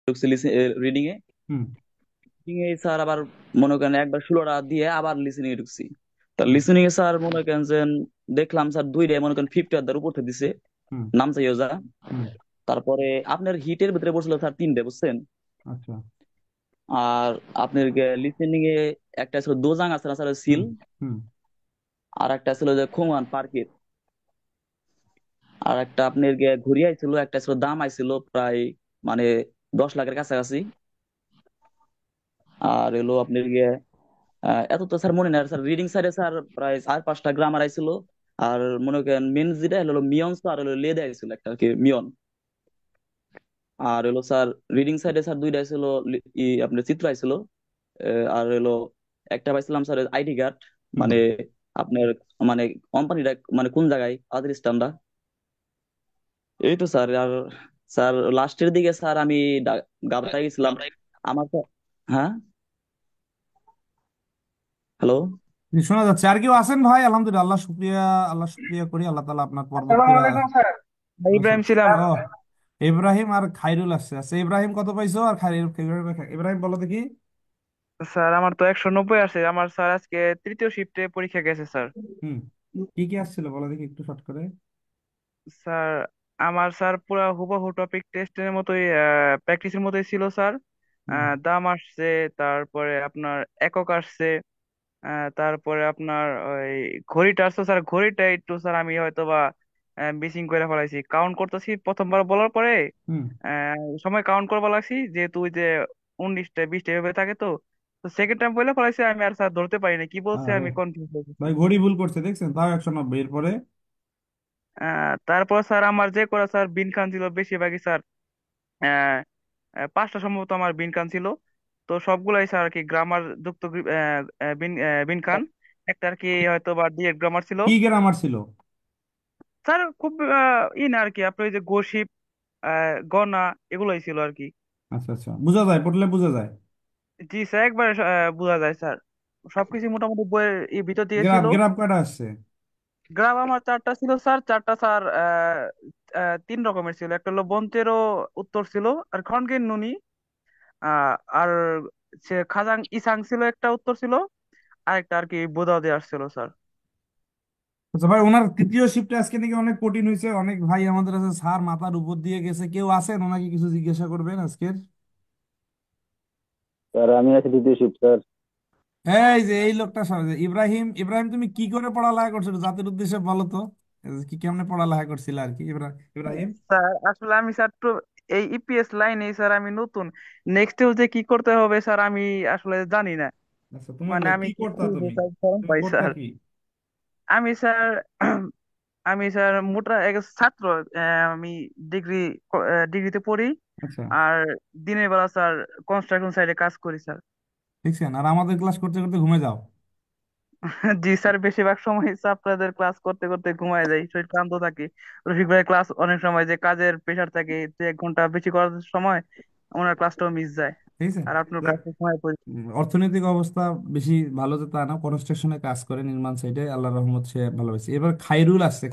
ঢুকছি reading a. Hmm. Reading a sir আবার মনে করেন একবার 16টা দিয়ে আবার লিসেনিং এ ঢুকছি। তা হুম। লিসেনিং এ স্যার মনে করেন যে দেখলাম স্যার দুইটাই মনে করেন 50 উপর থেকে দিছে, হুম। নাম চাইও যা। হুম। তারপরে আপনার হিটের ভিতরে বসছিল স্যার তিনটে, বুঝছেন? আচ্ছা। আর আপনার লিসেনিং এ একটা ছিল দোজাং আছে না স্যার, হুম। সিল। হুম। আর একটা ছিল যে খোমান পার্কের। আর একটা আপনার ঘুরি আইছিল, একটা ছিল দাম আইছিল প্রায় মানে 10 লাখের কাছাকাছি। আর এলো আপনার এত তো স্যার মনে নাই স্যার। রিডিং সাইডে স্যার প্রায় 4-5টা গ্রামার আইছিল। আর মনে করেন মেন যেটা হলো মিয়ন্স, আর হলো লেদা আইছিল একটা আর কি মিয়ন। আর হলো স্যার রিডিং সাইডে স্যার দুইটা ছিল, আপনার চিত্র আইছিল। আর হলো একটা পাইছিলাম স্যার আইডি কার্ড, হুম। মানে আপনার মানে কোম্পানিটা মানে কোন জায়গায় আদার। এই তো স্যার। আর স্যার লাস্টের দিকে স্যার আমি গাবরাই গেছিলাম। আমার তো, হ্যাঁ, হ্যালো। জি, শোনা যাচ্ছে। আর কেউ আছেন ভাই? আলহামদুলিল্লাহ, আল্লাহ শুক্রিয়া। আল্লাহ শুক্রিয়া করি, আল্লাহ তাআলা আপনার আসসালামু পরবর্তীরা। আলাইকুম স্যার। আসল ইব্রাহিম ছিলাম। ও, ইব্রাহিম আর খাইরুল আসছে। আচ্ছা, ইব্রাহিম কত পাইছো? আর খাইরুল ইব্রাহিম বলো দেখি। স্যার আমার তো 190 আছে। আমার স্যার আজকে তৃতীয় শিফটে পরীক্ষা গেছে স্যার। হুম। কি কি আসছিল বলো দেখি একটু শর্ট করে। স্যার আমার স্যার পুরা হুবহু টপিক টেস্টের মতোই, প্র্যাকটিসের মতোই ছিল স্যার। হুম। দাম আসছে, তারপরে আপনার একক আসছে, তারপরে আপনার ওই ঘড়িটা আসছে স্যার। ঘড়িটা একটু স্যার আমি হয়তো বা মিসিং করে ফেলাইছি, কাউন্ট করতেছি প্রথমবার বলার পরে। হুম। সময় কাউন্ট করবা লাগছি যেহেতু ওই যে 19টা 20টা এভাবে থাকে তো। তো সেকেন্ড টাইম বলে ফেলাইছি আমি, আর স্যার ধরতে পারিনি কি বলছে, আরে আমি কনফিউজ হয়ে গেছি। ভাই, ঘড়ি ভুল করছে দেখছেন, তাও 190 এর পরে। তারপর স্যার আমার যে করা স্যার বিন খান ছিল বেশিরভাগই স্যার। আহ, 5টা সম্ভবত আমার বিন খান ছিল। তো সবগুলাই স্যার আর কি গ্রামার যুক্ত বিন খান। একটা আর কি হয়তো বা ডিরেক্ট গ্রামার ছিল। কি গ্রামার ছিল? স্যার খুব না আর কি আপনার ওই যে গসিপ, গণা, এগুলোই ছিল আর কি। আচ্ছা আচ্ছা, বোঝা যায়, পড়লে বোঝা যায়। জি স্যার একবারে বোঝা যায় স্যার। সবকিছু মোটামুটি বইয়ের ভিতর দিয়ে গ্রাফ ছিল। গ্রাফ কাটা আসছে। গ্রাম আমার 4টা ছিল স্যার। 4টা স্যার 3 রকমের ছিল। একটা হলো বন্তেরও উত্তর ছিল, আর খনগেন নুনি, আর সে খাজাং ইসাং ছিল একটা উত্তর ছিল। আরেকটা আর কি বোদাও দিয়ে আসছিল স্যার। আচ্ছা ভাই, ওনার তৃতীয় শিফটে আজকে নাকি অনেক কঠিন হয়েছে। অনেক ভাই আমাদের আছে, স্যার মাথার উপর দিয়ে গেছে। কেউ আছেন ওনাকে কিছু জিজ্ঞাসা করবেন আজকের? স্যার আমি আছি দ্বিতীয় শিফট স্যার। এই যে এই লোকটা ইব্রাহিম। ইব্রাহিম, তুমি কি করে পড়ালেখা করছো একটু জাতির উদ্দেশ্যে বলো তো। এই যে কি কেমনে পড়ালেখা করছিল আর কি, ইব্রাহিম। স্যার আসলে আমি স্যার তো এই ইপিএস লাইনে স্যার আমি নতুন। নেক্সট যে কি করতে হবে স্যার আমি আসলে জানি না। আচ্ছা, তুমি মানে আমি কি কি করতা? করবো তুমি স্যার শরম তুমি পাই করতা স্যার। কি? আমি স্যার আমি স্যার মোটা এক ছাত্র। আমি ডিগ্রি ডিগ্রিতে পড়ি। আচ্ছা। আর দিনের বেলা স্যার কনস্ট্রাকশন সাইডে কাজ করি স্যার। দেখছেন, আর আমাদের ক্লাস করতে করতে ঘুমে যাও। জি স্যার বেশিরভাগ সময় স্যার আপনাদের ক্লাস করতে করতে ঘুমায় যাই, শরীর ক্লান্ত থাকে। রফিক ভাই ক্লাস অনেক সময় যে কাজের প্রেশার থাকে, যে 1 ঘন্টা বেশি করার সময় ওনার ক্লাসটাও মিস যায়। ঠিক আছে। আর আপনার তা, ক্লাসের সময় পড়ি। অর্থনৈতিক অবস্থা বেশি ভালো যে তা না, কনস্ট্রাকশনে কাজ করে নির্মাণ সাইটে, আল্লাহর রহমত সে ভালো হয়েছে। এবার খাইরুল আসছে।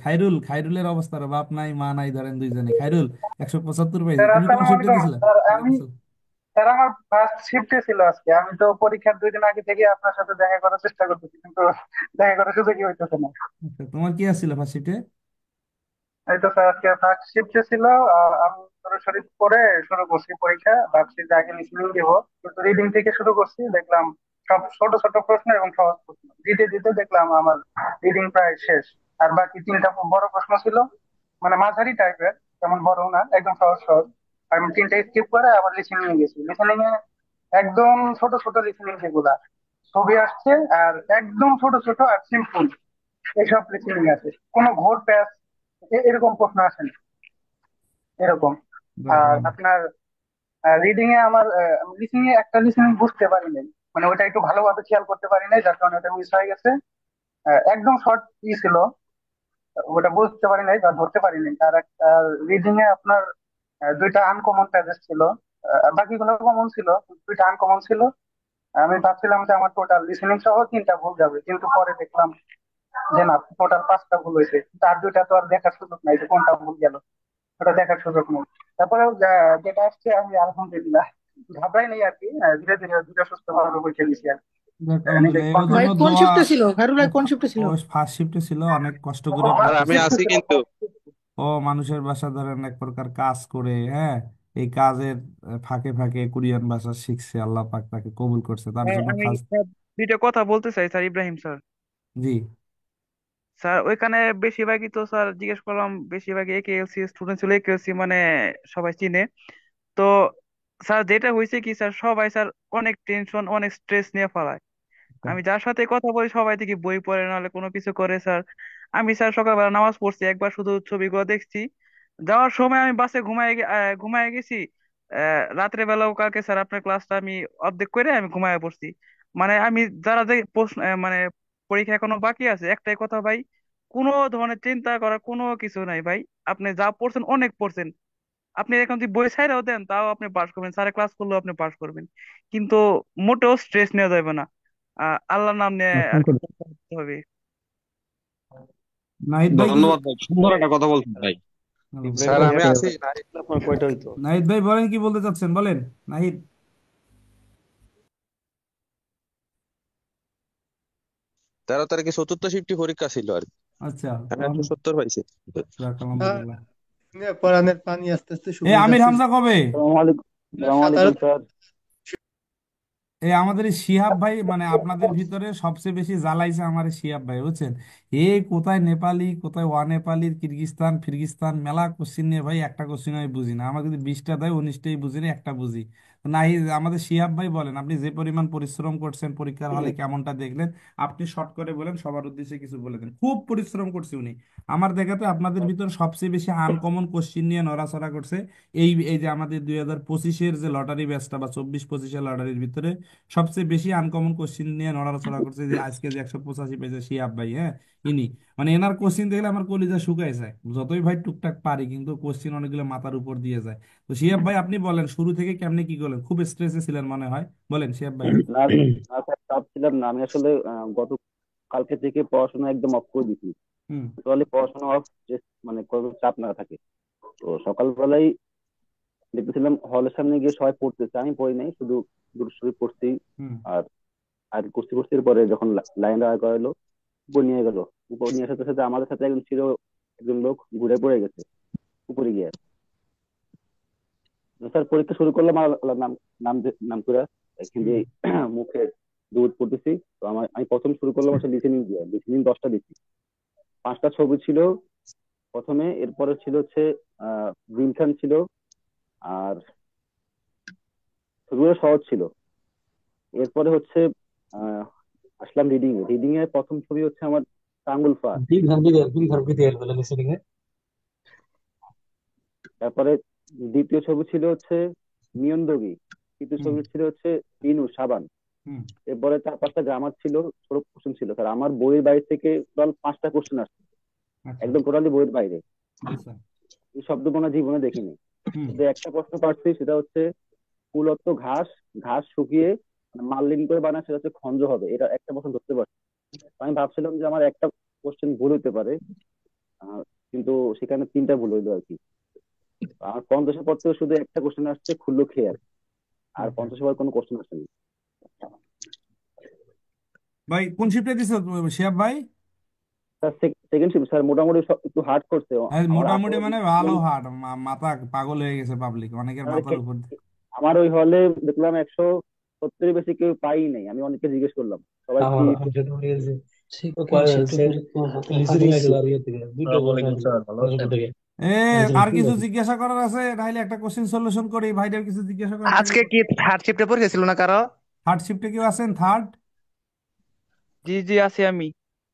খাইরুলের অবস্থা বাপ নাই মা নাই, ধরেন দুইজনে। খাইরুল 175 পাইছে। স্যার তুমি কোন আসসালামু শিফটে আলাইকুম দিছিলা? স্যার। ওয়ালাইকুম আমি আসসালাম। স্যার আমার ফার্স্ট শিফটে ছিল আজকে। আমি তো পরীক্ষার 2 দিন আগে থেকে আপনার সাথে দেখা করার চেষ্টা করতেছি, কিন্তু দেখা করার সুযোগই হইতেছে না। আচ্ছা, তোমার কি আসছিল ফার্স্ট শিফটে? এই তো স্যার আজকে ফার্স্ট শিফটে ছিল। আমি সরাসরি পড়ে শুরু করছি পরীক্ষা, ভাবছি যে আগে লিসনিং দিব, কিন্তু রিডিং থেকে শুরু করছি। দেখলাম সব ছোট ছোট প্রশ্ন এবং সহজ প্রশ্ন দিতে দিতে দেখলাম আমার রিডিং প্রায় শেষ। আর বাকি 3টা বড় প্রশ্ন ছিল, মানে মাঝারি টাইপের, তেমন বড় না, একদম সহজ সহজ। আমি 3টা স্কিপ করে আবার লিসনিং এ গেছি। লিসনিং এ একদম ছোট ছোট লিসনিং, যেগুলা ছবি আসছে আর একদম ছোট ছোট আর সিম্পল, এইসব লিসনিং আছে। কোনো ঘোর প্যাচ এরকম প্রশ্ন আসেনি এরকম। যাক আর ভালো। আপনার রিডিং এ আমার লিসনিং এ একটা লিসনিং বুঝতে পারি নাই, মানে ওটা একটু ভালোভাবে খেয়াল করতে পারি নাই, যার কারণে ওটা মিস হয়ে গেছে। একদম শর্ট ছিল, ওটা বুঝতে পারি নাই বা ধরতে পারি নাই। আর একটা রিডিং এ আপনার 2টা আনকমন প্যাসেজ ছিল। বাকিগুলো কমন ছিল, কিন্তু 2টা আনকমন ছিল। আমি ভাবছিলাম যে আমার টোটাল লিসনিং সহ 3টা ভুল যাবে, কিন্তু পরে দেখলাম যে না, টোটাল 5টা ভুল হয়েছে। তার 2টা তো আর দেখার সুযোগ নাই যে কোনটা ভুল গেল। ওটা দেখার সুযোগ নেই। তারপরে যেটা আসছে আমি আলহামদুলিল্লাহ ঘাবড়াই নেই আর কি। ধীরে ধীরে ধীরে সুস্থ ভাবে পরীক্ষা দিচ্ছি আর কি। যাক, নিজেকে আলহামদুলিল্লাহ, এটার কন্ট্রোল। ভাই জন্য কোন দোয়া। শিফটে ছিল, খায়রুল ভাই কোন শিফটে ছিল? ও ফার্স্ট শিফটে ছিল, অনেক কষ্ট করে আর আমি পড়তেছে। আছি কিন্তু। ও মানুষের বাসা ধরেন এক প্রকার কাজ করে, হ্যাঁ, এই কাজের ফাঁকে ফাঁকে কোরিয়ান ভাষা শিখছে, আল্লাহ পাক তাকে কবুল করছে, তার স্যার জন্য আমি খাস। স্যার দুইটা কথা বলতে চাই স্যার, ইব্রাহিম স্যার। জি। স্যার ওইখানে বেশিরভাগই তো স্যার জিজ্ঞেস করলাম, বেশিরভাগই একেএলসি স্টুডেন্ট ছিল, একেএলসি মানে সবাই চিনে। তো স্যার যেটা হয়েছে কি স্যার, সবাই স্যার অনেক টেনশন অনেক স্ট্রেস নিয়ে ফেলায়। আমি যার সাথে কথা বলি সবাই দেখি বই পড়ে নাহলে কোনো কিছু করে স্যার। আমি স্যার সকালবেলা নামাজ পড়ছি, একবার শুধু ছবিগুলো দেখছি। যাওয়ার সময় আমি বাসে ঘুমায় গেছি। রাত্রে বেলাও কালকে স্যার আপনার ক্লাসটা আমি অর্ধেক করে আমি ঘুমায় পড়ছি। মানে আমি যারা যে প্রশ্ন মানে পরীক্ষা এখনো বাকি আছে, একটাই কথা ভাই, কোনো ধরনের চিন্তা করার কোনো কিছু নাই ভাই। আপনি যা পড়ছেন অনেক পড়ছেন। আপনি এখন যদি বই ছাইড়াও দেন তাও আপনি পাস করবেন, স্যারের ক্লাস করলেও আপনি পাস করবেন। কিন্তু মোটেও স্ট্রেস নেওয়া যাবে না। আল্লাহর নাম নিয়ে আর কি পড়তে হবে। নাহিদ ভাই কিছু। ধন্যবাদ ভাই, সুন্দর একটা কথা বলছেন ভাই। স্যার আলহামদুলিল্লাহ। আমি আছি না, আপনার কয়টা হইতো? নাহিদ ভাই বলেন, কি বলতে চাচ্ছেন বলেন। নাহিদ। 13 তারিখে চতুর্থ শিফটে পরীক্ষা ছিল আর কি। আচ্ছা। আমি 170 পাইছি। যাক, হ্যাঁ, আলহামদুলিল্লাহ। পরানের পানি আস্তে আস্তে এ শুকিয়ে আমির যাচ্ছে। হামজা কবে? আসসালামু আলাইকুম। আসসালামু আলাইকুম সাঁতার স্যার। এই আমাদের এই শিহাব ভাই, মানে আপনাদের ভিতরে সবচেয়ে বেশি জ্বালাইছে আমার এই শিহাব ভাই, বুঝছেন। এ কোথায় নেপালি, কোথায় ওয়া নেপালি, কিরগিস্তান ফিরগিস্তান, মেলা কোশ্চিন নিয়ে ভাই, একটা কোশ্চিন আমি বুঝি না। আমার যদি 20টা দেয় 19টাই বুঝি না, একটা বুঝি। তো নাই, আমাদের শিহাব ভাই বলেন, আপনি যে পরিমাণ পরিশ্রম করছেন পরীক্ষার হলে কেমনটা দেখলেন? আপনি শর্ট করে বলেন, সবার উদ্দেশ্যে কিছু বলে দেন। খুব পরিশ্রম করছে উনি। আমার দেখাতে আপনাদের ভিতর সবচেয়ে বেশি আনকমন কোশ্চিন নিয়ে নড়াচড়া করছে এই এই যে আমাদের 2025-এর যে লটারি ব্যাচটা বা 24-25-এর লটারির ভিতরে সবচেয়ে বেশি আনকমন কোশ্চিন নিয়ে নড়াচড়া করছে যে আজকে যে 185 পেয়েছে শিয়াব ভাই, হ্যাঁ, ইনি। মানে এনার কোশ্চিন দেখলে আমার কলিজা শুকায় যায়, যতই ভাই টুকটাক পারি কিন্তু কোশ্চিন অনেকগুলো মাথার উপর দিয়ে যায়। তো শিয়াব ভাই আপনি বলেন, শুরু থেকে কেমনে কি করলেন? খুব স্ট্রেসে ছিলেন মনে হয়, বলেন শিয়াব ভাই। না না স্যার, চাপ ছিলাম না। আমি আসলে গত কালকে থেকে পড়াশোনা একদম অফ করে দিচ্ছি। হুম। টোটালি পড়াশোনা অফ, মানে কোনো চাপ না থাকে। তো সকালবেলায় দেখতেছিলাম হলের সামনে গিয়ে সবাই পড়তেছে, আমি পড়ি নাই, শুধু দুটো শুরু পড়ছি। হুম। আর আর করতে করতে পরে যখন লাইন দাঁড়া করালো, উপর নিয়ে গেল। উপর নিয়ে আসার সাথে সাথে আমাদের সাথে একজন ছিল, একজন লোক ঘুরে পড়ে গেছে উপরে গিয়ে। স্যার পরীক্ষা শুরু করলাম, আর আল্লাহর নাম নাম নাম করে এখান হুম। দিয়ে মুখে দুধ পড়তেছি। তো আমি প্রথম শুরু করলাম হচ্ছে লিসেনিং দিয়ে। লিসেনিং 10টা দিচ্ছি। 5টা ছবি ছিল প্রথমে, এরপরে ছিল হচ্ছে গ্রিন খান ছিল। আর ছবিগুলো সহজ ছিল। এরপরে হচ্ছে আহ আসলাম রিডিং এ। রিডিং এর প্রথম ছবি হচ্ছে আমার টাঙ্গুল ফা। তারপরে দ্বিতীয় ছবি ছিল হচ্ছে নিয়ন্ডগি। তৃতীয় হুম। ছবি ছিল হচ্ছে ইনু সাবান। হুম। এরপরে 4-5টা গ্রামার ছিল, ছোট কোশ্চেন ছিল। স্যার আমার বইয়ের বাইরে থেকে টোটাল 5টা কোশ্চেন আসছে, আচ্ছা। একদম টোটালি বইয়ের বাইরে। আচ্ছা। এই শব্দ মনে হয় জীবনে দেখিনি। হুম। শুধু একটা প্রশ্ন পারছি, সেটা হচ্ছে কুলত্ব ঘাস, ঘাস শুকিয়ে মানে মাললিং করে বানায়, সেটা হচ্ছে খঞ্জ হবে। এটা একটা প্রশ্ন ধরতে পারছি। আমি ভাবছিলাম যে আমার একটা কোশ্চেন ভুল হতে পারে, আহ, কিন্তু সেখানে 3টা ভুল হইলো আর কি। আমার 50-এর পর থেকে শুধু একটা কোশ্চেন আসছে, খুললো খেয়ার। আর আচ্ছা। 50-এর পর কোনো কোশ্চেন আসেনি। ভাই কোন শিফটে দিছো শিহাব ভাই? স্যার সেকেন্ড শিফট স্যার, মোটামুটি একটু হার্ড করছে। আমার মোটামুটি আশাবাদী মানে ভালো ছিলাম। হার্ড, মাথা পাগল হয়ে গেছে পাবলিক, অনেকের আর মাথার উপর আমার ওই হলে দেখলাম 170-এর বেশি কেউ পাই নাই। আমি অনেককে জিজ্ঞেস করলাম, সবাই কি আসসালামু আলাইকুম স্যার, ভালো আছেন? এ আর কিছু জিজ্ঞাসা করার আছে, নাহলে একটা কোশ্চেন সলিউশন করি। ভাইদের কিছু জিজ্ঞাসা করার থাকলে আজকে কি থার্ড শিফটে পরীক্ষা ছিল না কারো? থার্ড শিফটে কেউ আছেন থার্ড? জি জি আছি আমি,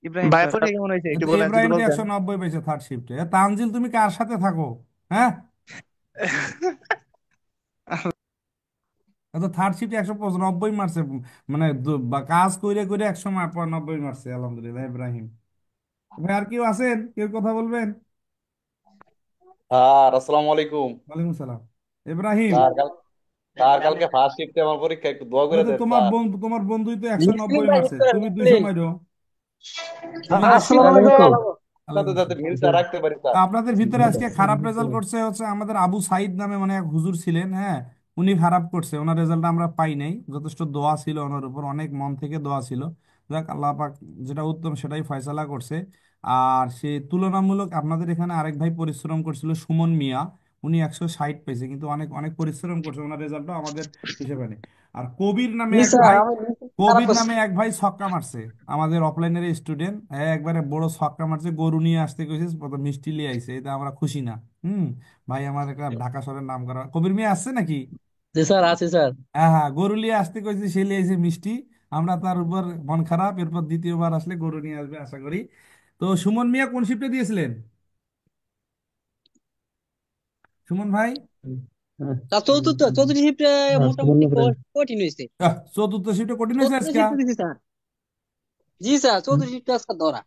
ইব্রাহিম ভাই স্যার। পরীক্ষা কেমন হয়েছে একটু বলেন যদি ইব্রাহিম তো বলতেন। 190 পেয়েছে থার্ড শিফটে। তানজিল তুমি কার সাথে থাকো? হ্যাঁ, তো থার্ড শিফটে 190 মারছে। মানে বা কাজ কইরে কইরে 190 মারছে, আলহামদুলিল্লাহ। ইব্রাহিম ভাই, আর কেউ আছেন, কেউ কথা বলবেন? স্যার আসসালামু আলাইকুম। ওয়ালাইকুম সালাম। ইব্রাহিম, স্যার কালকে ফার্স্ট শিফটে আমার পরীক্ষা, একটু দোয়া করে তো দেন তোমার স্যার। বন্ধু, তোমার বন্ধুই তো 190 মারছে, তুমি 200 মারো। তুমি আসসালামু বেশি। আলাইকুম। সাথে ওয়ালাইকুম সাথে আসসালাম। মিলটা রাখতে পারি তা স্যার। আপনাদের ভিতরে আজকে খারাপ রেজাল্ট করছে হচ্ছে আমাদের আবু সাইদ নামে মানে এক হুজুর ছিলেন, হ্যাঁ। উনি খারাপ করছে, ওনার রেজাল্ট আমরা পাই নাই। যথেষ্ট দোয়া ছিল ওনার উপর, অনেক মন থেকে দোয়া ছিল। যাক, আল্লাহ পাক যেটা উত্তম সেটাই ফয়সালা করছে। আর সে তুলনামূলক আপনাদের এখানে আরেক ভাই পরিশ্রম করছিল, সুমন মিয়া। উনি 160 পেয়েছে, কিন্তু অনেক অনেক পরিশ্রম করছে, ওনার রেজাল্টও আমাদের হিসেবে নেই। আর কবির নামে জি এক স্যার, ভাই, আমি খারাপ কবির করছি। নামে এক ভাই ছক্কা মারছে, আমাদের অফলাইনের স্টুডেন্ট, হ্যাঁ, একবারে বড় ছক্কা মারছে, গরু নিয়ে আসতে কইছে, প্রথম মিষ্টি নিয়ে আইছে, এটা আমরা খুশি না। হুম। ভাই আমার একটা ঢাকা শহরের নাম করা কবির মিয়া আসছে নাকি? জি স্যার, আছি স্যার। হ্যাঁ হ্যাঁ, গরু নিয়ে আসতে কইছে, সে নিয়ে আইছে মিষ্টি। আমরা তার উপর মন খারাপ, এরপর দ্বিতীয়বার আসলে গরু নিয়ে আসবে আশা করি। তো সুমন মিয়া কোন শিফটে দিয়েছিলেন, সুমন ভাই? তা চতুর্থ চতুর্থ শিফটে মোটামুটি কঠিন হয়েছে। চতুর্থ শিফটে কঠিন হয়েছে চতুর্থ আজকে। শিফটে দিছি স্যার। জি স্যার, চতুর্থ শিফটে আজকে ধরা।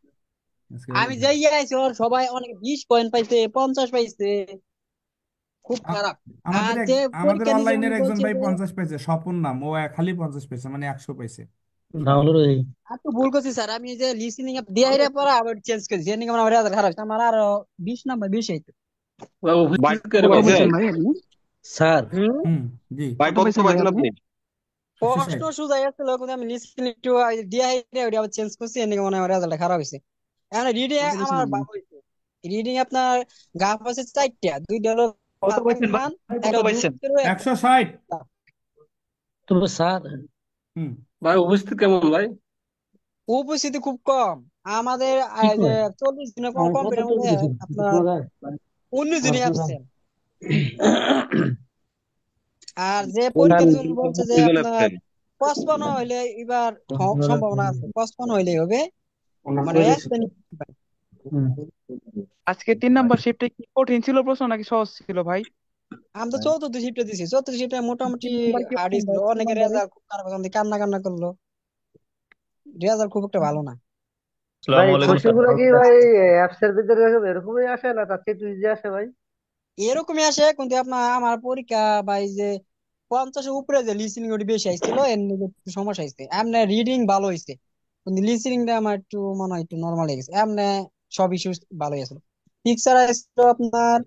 আজকে আমি যাই আইছি, ওর সবাই অনেক 20 পয়েন্ট পাইছে, 50 পাইছে। খুব আ- খারাপ। আর আমাদের যে আমাদের পরীক্ষা দিছে অনলাইনের উনি একজন বলছে ভাই যে 50 পেয়েছে, স্বপন নাম, ও খালি 50 পেয়েছে, মানে 100 পেয়েছে। আর তো ভুল করছি স্যার। আমি যে লিসেনিং দিয়ে হেরে পড়া আবার চেঞ্জ করেছি, এর নিকে আমার রেজাল্ট খারাপ হয়েছে। আমার আরো 20 নাম্বার বেশি হইতো। ভাই কত পাইছেন? পাইছেন ভাই আপনি? স্যার, হুম। জি। ভাই কত কত পাইছেন ভাই পাইছেন আপনি? আপনি? 160। প্রশ্ন সোজা আসছিল, কিন্তু আমি লিসেনিং একটু দিয়ে হেরে ওটা আবার চেঞ্জ করছি, এর নিকে মনে হয় আমার রেজাল্ট খারাপ হয়েছে। এখন রিডিং কত পাইছেন আমার আপনি? ভালো হয়েছে। রিডিং আপনার গাফ আছে 4টা, 2টা হলো কত পাইছেন ভাই? খান, কত একটা পাইছেন? যুক্তের একটা। 160। তবে স্যার, হুম। ভাই উপস্থিত কেমন ভাই? উপস্থিতি খুব কম। আমাদের কি যে কয় 40 দিনের আমার কত কম্পিউটার পেজ মধ্যে দিছেন? আপনার শোনা যায়? 19 দিনে অ্যাবসেন্ট। আর যে কোন পরীক্ষার জন্য বলছে যে দুইজন আপনার আছেন? 55 হইলে এবার সম্ভাবনা আছে, 55 হইলে হবে, আমার মানে কই দিছে? একদম। আজকে 3 নাম্বার শিফটে কি কঠিন ছিল প্রশ্ন নাকি সহজ ছিল ভাই? আমি তো চতুর্থ শিফটে দিছি, চতুর্থ শিফটে মোটামুটি তিন নাম্বার কি হার্ড ছিল। তিন অনেকের নাম্বারে? রেজাল্ট খুব খারাপ হয়েছে, অনেকে কান্না কান্না করলো। রেজাল্ট খুব একটা ভালো না। ভাই আসসালামু আলাইকুম কোশ্চেন স্যার। গুলো কি ভাই অ্যাপস এর ভিতরে এরকমই আসে না তার চেয়ে একটু ইজি আসে ভাই? এরকমই আসে, কিন্তু আপনার আমার পরীক্ষা বা এই যে 50-এর উপরে যে লিসেনিং ওটি বেশি আসছিল, এর নিয়ে একটু সমস্যা হয়েছে। এমনি রিডিং ভালো হয়েছে, কিন্তু লিসেনিংটা আমার একটু মনে হয় একটু নর্মাল হয়ে গেছে। এমনি সব ইস্যু ভালো হয়েছিল। পিকচার আসছিল আপনার,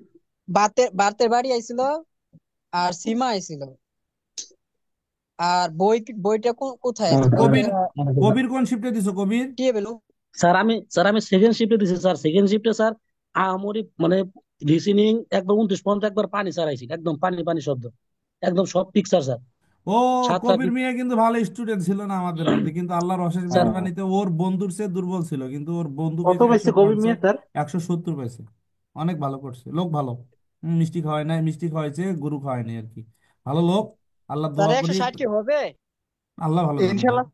বাতের বাড়ি আইছিল, আর সীমা আইছিল। আর বইটা কোথায় আছে বইটা? কবির, কবির কোন শিফটে দিছো কবির? কে পেলো? স্যার আমি সেকেন্ড শিফটে দিছি স্যার। সেকেন্ড শিফটে স্যার আমারই মানে লিসেনিং একবার 29 পর্যন্ত একবার পানি ছাড়াইছি, একদম পানি পানি শব্দ, একদম সব পিকচার স্যার। ও, সাতটা কবির মিয়া কিন্তু ভালো স্টুডেন্ট ছিল না আমাদের মধ্যে, কিন্তু আল্লাহর অশেষ স্যার, মেহরবানিতে ওর বন্ধুর চেয়ে দুর্বল ছিল, কিন্তু ওর বন্ধু কত পেয়েছে পাইছে কবির 150, মিয়া স্যার? 170 পাইছে। অনেক ভালো করছে, লোক ভালো। মিষ্টি খাওয়ায় নাই, মিষ্টি খাওয়াইছে, গরু খাওয়ায়নি আর কি। ভালো লোক। আল্লাহ তার দোয়া করি। 160 কি হবে? আল্লাহ ভালো জানে ভাই। ইনশাল্লাহ।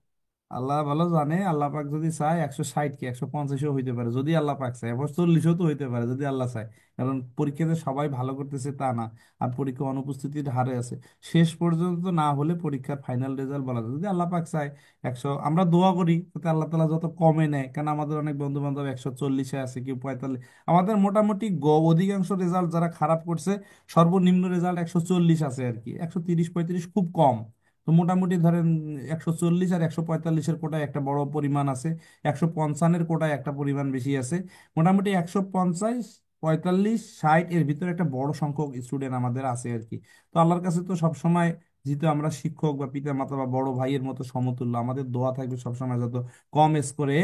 আল্লাহ ভালো জানে, আল্লাহ পাক যদি চায় 160 কি 150ও হইতে পারে, যদি আল্লাহ পাক চায়, আবার 40ও তো হইতে পারে যদি আল্লাহ চায়। কারণ পরীক্ষাতে সবাই ভালো করতেছে তা না। আর পরীক্ষা অনুপস্থিতির হারে আছে। শেষ পর্যন্ত না হলে পরীক্ষার ফাইনাল রেজাল্ট বলা যায় যদি আল্লাহ পাক চায় 100। আমরা দোয়া করি যাতে আল্লাহ তালা যত কমে নেয়, কারণ আমাদের অনেক বন্ধু বান্ধব 140-এ আছে, কেউ 45। আমাদের মোটামুটি অধিকাংশ রেজাল্ট যারা খারাপ করছে, সর্বনিম্ন রেজাল্ট 140 আছে আর কি, 130-135 খুব কম। তো মোটামুটি ধরেন 140 আর 145-এর কোটায় একটা বড় পরিমাণ আছে, 155-এর কোটায় একটা পরিমাণ বেশি আছে। মোটামুটি 150, 45, 60 এর ভিতরে একটা বড় সংখ্যক স্টুডেন্ট আমাদের আছে আর কি। তো আল্লাহর কাছে তো সবসময়, যেহেতু আমরা শিক্ষক বা পিতা মাতা বা বড় ভাইয়ের মতো সমতুল্য, আমাদের দোয়া থাকবে সবসময় যত কম স্কোরে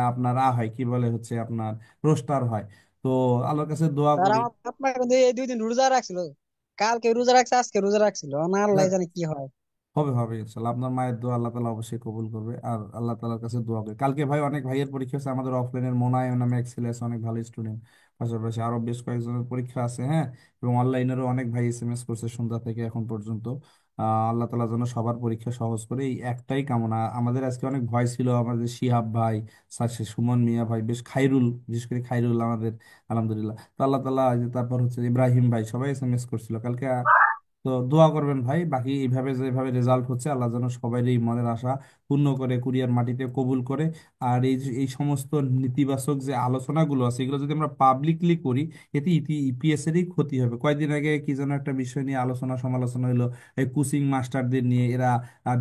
আপনার হয় কি বলে হচ্ছে আপনার রোস্টার হয়। তো আল্লাহর কাছে দোয়া তার করি। আমার আপনার কিন্তু এই 2 দিন রোজা রাখছিল, কালকে রোজা রাখছে, আজকে রোজা রাখছিল না, আল্লাহ জানে কি হয়। হবে হবে ইনশাল্লাহ, আপনার মায়ের দোয়া আল্লাহ তালা অবশ্যই কবুল করবে। আর আল্লাহ তালার কাছে দোয়া করি, কালকে ভাই অনেক ভাইয়ের পরীক্ষা আছে আমাদের অফলাইনের, মোনায় নামে এক ছেলে আছে, অনেক ভালো স্টুডেন্ট। পাশাপাশি আরো বেশ কয়েকজনের পরীক্ষা আছে, হ্যাঁ। এবং অনলাইনেরও অনেক ভাই এসএমএস করছে সন্ধ্যা থেকে এখন পর্যন্ত। আল্লাহ তালা যেন সবার পরীক্ষা সহজ করে, এই একটাই কামনা আমাদের। আজকে অনেক ভয় ছিল, আমাদের শিহাব ভাই, সুমন মিয়া ভাই, বেশ খাইরুল, বিশেষ করে খাইরুল আমাদের, আলহামদুলিল্লাহ। তো আল্লাহ তালা, তারপর হচ্ছে ইব্রাহিম ভাই, সবাই এসএমএস করছিল কালকে। তো দোয়া করবেন ভাই, বাকি এইভাবে যেভাবে রেজাল্ট হচ্ছে আল্লাহ যেন সবাই এই মনের আশা পূর্ণ করে, কুরিয়ার মাটিতে কবুল করে। আর এই সমস্ত নেতিবাচক যে আলোচনাগুলো আছে এগুলো যদি আমরা পাবলিকলি করি, এতে ইপিএস এরই ক্ষতি হবে। কয়েকদিন আগে কি যেন একটা বিষয় নিয়ে আলোচনা সমালোচনা হলো, এই কোচিং মাস্টারদের নিয়ে, এরা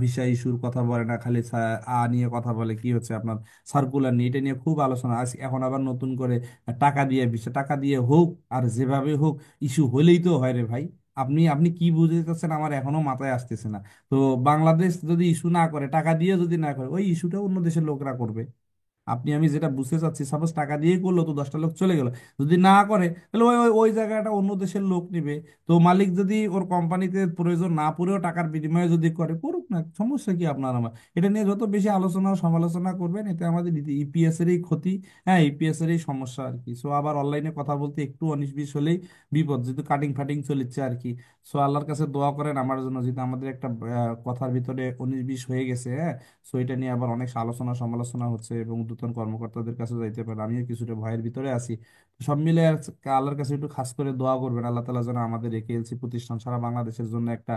ভিসা ইস্যুর কথা বলে না, খালি নিয়ে কথা বলে, কি হচ্ছে আপনার সার্কুলার নিয়ে, এটা নিয়ে খুব আলোচনা আজ। এখন আবার নতুন করে টাকা দিয়ে, ভিসা টাকা দিয়ে হোক আর যেভাবে হোক, ইস্যু হলেই তো হয় রে ভাই। আপনি আপনি কি বুঝতে চাচ্ছেন আমার এখনো মাথায় আসতেছে না। তো বাংলাদেশ যদি ইস্যু না করে, টাকা দিয়ে যদি না করে, ওই ইস্যুটা অন্য দেশের লোকরা করবে। আপনি আমি যেটা বুঝতে চাচ্ছি, সাপোজ টাকা দিয়ে করলো তো 10টা লোক চলে গেল, যদি না করে তাহলে ওই ওই ওই জায়গাটা অন্য দেশের লোক নিবে। তো মালিক যদি ওর কোম্পানিতে প্রয়োজন না পড়েও টাকার বিনিময়ে যদি করে, করুক না, সমস্যা কি আপনার আমার। এটা নিয়ে যত বেশি আলোচনা ও সমালোচনা করবেন, এতে আমাদের ইপিএস এরই ক্ষতি, হ্যাঁ ইপিএস এরই সমস্যা আর কি। সো আবার অনলাইনে কথা বলতে একটু 19-20 হলেই বিপদ, যেহেতু কাটিং ফাটিং চলেছে আর কি। সো আল্লাহর কাছে দোয়া করেন আমার জন্য, যেহেতু আমাদের একটা কথার ভিতরে 19-20 হয়ে গেছে, হ্যাঁ। সো এটা নিয়ে আবার অনেক আলোচনা সমালোচনা হচ্ছে এবং ঊর্ধ্বতন কর্মকর্তাদের কাছে যাইতে পারে, আমিও কিছুটা ভয়ের ভিতরে আছি। তো সব মিলে আল্লাহর কাছে একটু খাস করে দোয়া করবেন, আল্লাহ তালা যেন আমাদের একেএলসি প্রতিষ্ঠান সারা বাংলাদেশের জন্য একটা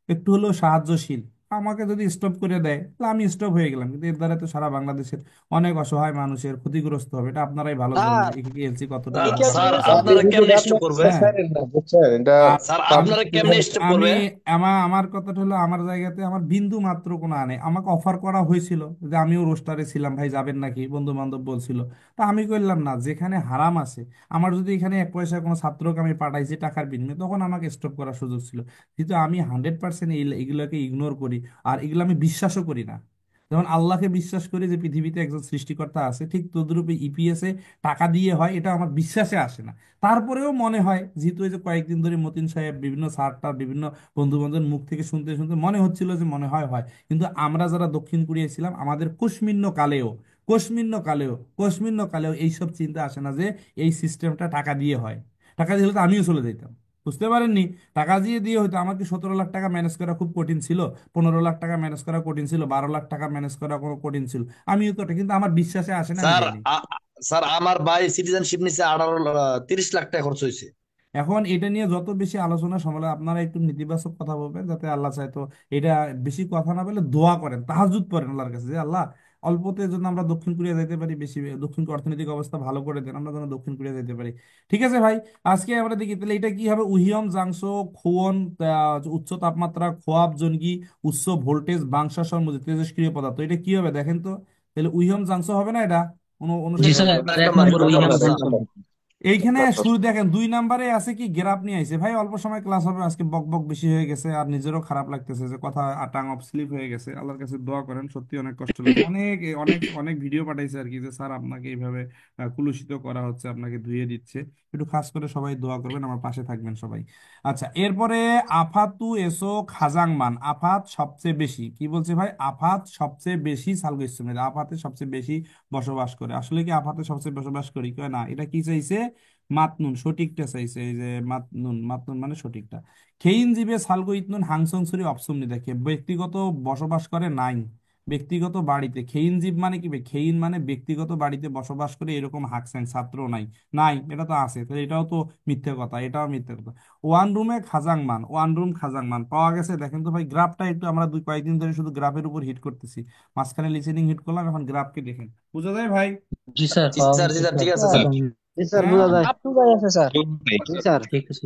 একটু হলেও সাহায্যশীল। আমাকে যদি স্টপ করে দেয় তাহলে আমি স্টপ হয়ে গেলাম, কিন্তু এর দ্বারা তো সারা বাংলাদেশের অনেক অসহায় মানুষের ক্ষতিগ্রস্ত হবে। এটা আপনারাই ভালো জানেন স্যার একেএলসি কতটা এই আমাদের কেসে স্যার গেছে আপনি আপনারা কিন্তু কেমনে এটা স্টপ করবে? হ্যাঁ। ছাড়েন না, বুঝছেন? এটা আর স্যার পাবলিক আপনারা কেমনে স্টপ আমি করবে? আমার কথাটা হলো, আমার জায়গাতে আমার বিন্দু মাত্র কোনো আনে, আমাকে অফার করা হয়েছিল যে আমিও রোস্টারে ছিলাম, ভাই যাবেন নাকি, বন্ধু বান্ধব বলছিল। তা আমি করলাম না, যেখানে হারাম আছে, আমার যদি এখানে 1 পয়সা কোনো ছাত্রকে আমি পাঠাইছি টাকার বিনিময়ে, তখন আমাকে স্টপ করার সুযোগ ছিল। কিন্তু আমি 100% এগুলোকে ইগনোর করি, আর এগুলো আমি বিশ্বাসও করি না। যেমন আল্লাহকে বিশ্বাস করি যে পৃথিবীতে একজন সৃষ্টিকর্তা আছে, ঠিক তদ্রূপে ইপিএস এ টাকা দিয়ে হয়, এটা আমার বিশ্বাসে আসে না। তারপরেও মনে হয়, যেহেতু এই যে কয়েকদিন ধরে মতিন সাহেব বিভিন্ন স্যারটা বিভিন্ন বন্ধু বান্ধবের মুখ থেকে শুনতে শুনতে মনে হচ্ছিল যে মনে হয় হয়। কিন্তু আমরা যারা দক্ষিণ কোরিয়ায় ছিলাম, আমাদের কোশমিন্ন কালেও এইসব চিন্তা আসে না যে এই সিস্টেমটা টাকা দিয়ে হয়। টাকা দিয়ে হলে তো আমিও চলে যেতাম। বুঝতে পারেননি? টাকা দিয়ে দিয়ে হয়তো আমাকে 17 লাখ টাকা ম্যানেজ করা খুব কঠিন ছিল, 15 লাখ টাকা ম্যানেজ করা কঠিন ছিল, 12 লাখ টাকা ম্যানেজ করা কোনো কঠিন ছিল। আমিও তো কিন্তু আমার বিশ্বাসে আসে না, আমি স্যার যাইনি। স্যার আমার ভাই সিটিজেনশিপ নিচে 30 লাখ টাকা খরচ হয়েছে। এখন এটা নিয়ে যত বেশি আলোচনা সমালোচনা, আপনারা একটু নেতিবাচক কথা বলবেন, যাতে আল্লাহ চায় তো এটা বেশি কথা না বলে দোয়া করেন, তাহাজ্জুদ পড়েন আল্লাহর কাছে যে আল্লাহ অল্পতে যেন আমরা দক্ষিণ কোরিয়া যাইতে পারি, বেশি দক্ষিণ অর্থনৈতিক অবস্থা ভালো করে দেন, আমরা যেন দক্ষিণ কোরিয়া যাইতে পারি। ঠিক আছে ভাই, আজকে আমরা দেখি তাহলে এটা কি হবে, উহিয়ম জাংসো খোয়ন, উচ্চ তাপমাত্রা, খোয়াব জনগি, উচ্চ ভোল্টেজ, বাংশা মধ্যে তেজস্ক্রিয় পদার্থ, এটা কি হবে দেখেন তো। তাহলে উহিয়ম জাংসো হবে না এটা? জি অনুসারী স্যার, হবে। এবার এক 1 নম্বর নম্বর, এক উইলিয়াম নম্বর এক স্যার। জনসন। নম্বর এইখানে নম্বর। শুরু দেখেন 2 নাম্বারে আছে কি গ্রাফ নিয়ে আইছে ভাই, অল্প সময় ক্লাস হবে, আজকে বক বক বেশি হয়ে গেছে, আর নিজেরও খারাপ লাগতেছে যে কথা টাং অফ স্লিপ হয়ে গেছে। আল্লাহর কাছে দোয়া করেন, সত্যি অনেক কষ্ট লাগে, অনেক অনেক অনেক ভিডিও পাঠাইছে আর কি, যে স্যার আপনাকে এইভাবে কুলুষিত করা হচ্ছে, আপনাকে ধুয়ে দিচ্ছে। একটু খাস করে সবাই দোয়া করবেন, আমার পাশে থাকবেন সবাই। আচ্ছা, এরপরে আফাতু এসো খাজাংমান, আফাত সবচেয়ে বেশি কি বলছে ভাই, আফাত সবচেয়ে বেশি সালগো ইসলামের, আফাতে সবচেয়ে বেশি বসবাস করে। আসলে কি আফাতে সবচেয়ে বসবাস করি কয় না, এটা কি চাইছে, মাতনুন সঠিকটা চাইছে, এই যে মাতনুন, মাতনুন মানে সঠিকটা। খেইন জিবে সালগো ইতনুন হাংসং সুরি অপসুমনি, দেখে ব্যক্তিগত বসবাস করে নাই, ব্যক্তিগত বাড়িতে। খেইন জিব মানে কি ভাই, খেইন মানে ব্যক্তিগত বাড়িতে বসবাস করে এরকম হাকসেন ছাত্র নাই। নাই, এটা তো আছে, তাহলে এটাও তো মিথ্যে কথা, এটাও মিথ্যে কথা। ওয়ান রুমে খাজাংমান, ওয়ান রুম খাজাংমান পাওয়া গেছে। দেখেন তো ভাই গ্রাফটা একটু, আমরা কয়েকদিন ধরে শুধু গ্রাফের উপর হিট করতেছি, মাঝখানে লিসেনিং হিট করলাম, এখন গ্রাফকে দেখেন, বুঝা যায় ভাই? জি স্যার, জি পাওয়া স্যার, জি গেছে স্যার, স্যার। ঠিক আছে স্যার স্যার। জি স্যার হ্যাঁ। বোঝা যায়। আপ টু যাই আছে স্যার। জি স্যার। ঠিক আছে।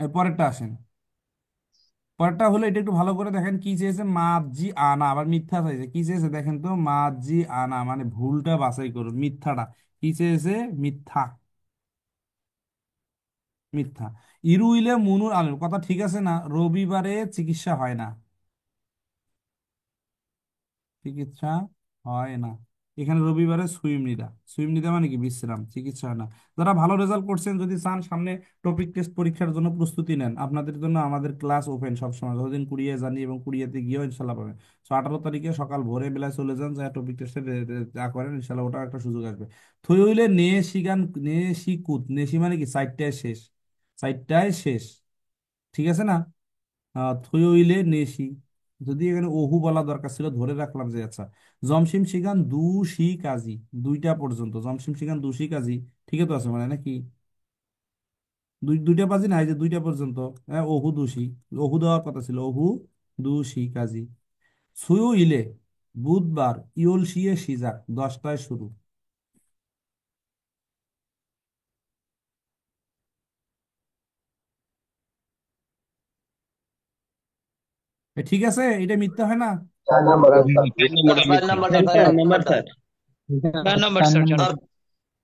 এর পরেরটা আসেন। পরেরটা হলো, এটা একটু ভালো করে দেখেন কি চেয়েছে, মাঝি আনা, আবার মিথ্যা চাইছে। কি চেয়েছে দেখেন তো, মাঝি আনা মানে ভুলটা বাছাই করুন, মিথ্যাটা কি চেয়েছে, মিথ্যা, মিথ্যা। ইরুইলে মুনুর আলুর কথা ঠিক আছে না, রবিবারে চিকিৎসা হয় না, চিকিৎসা হয় না। এখানে রবিবারে সুইমনিদা, সুইমনিদা মানে কি বিশ্রাম, চিকিৎসা হয় না। যারা ভালো রেজাল্ট করছেন, যদি চান সামনে টপিক টেস্ট পরীক্ষার জন্য প্রস্তুতি নেন, আপনাদের জন্য আমাদের ক্লাস ওপেন সবসময়, যতদিন কুড়িয়ে জানি এবং কুড়িয়েতে গিয়েও ইনশাল্লাহ পাবেন। 18 তারিখে সকাল ভোরে বেলায় চলে যান, যা টপিক টেস্টে যা করেন ইনশাল্লাহ ওটা একটা সুযোগ আসবে। থই হইলে নে শিগান, নে শিকুত, নেশি মানে কি 4টায় শেষ, 4টায় শেষ, ঠিক আছে না? থইলে নেশি, যদি এখানে ওহু বলা দরকার ছিল, ধরে রাখলাম যে আচ্ছা। জমশিম শিগান দু শি কাজী, 2টা পর্যন্ত জমশিম শিগান দু শি কাজী, ঠিক তো আছে মানে নাকি? দুইটা বাজি না, এই যে দুইটা পর্যন্ত। হ্যাঁ, অহু দুশি, অহু দেওয়ার কথা ছিল, অহু দুশি কাজী। সুয়ু ইলে, বুধবার, ইউল শিয়ে সিজাক, 10টায় শুরু। ঠিক আছে, এটা মিথ্যা হয় না? 4 নাম্বার চার নাম্বারটা, চার চার নাম্বার নাম্বারটা। স্যার। চার নম্বর চার স্যার, চার নাম্বার।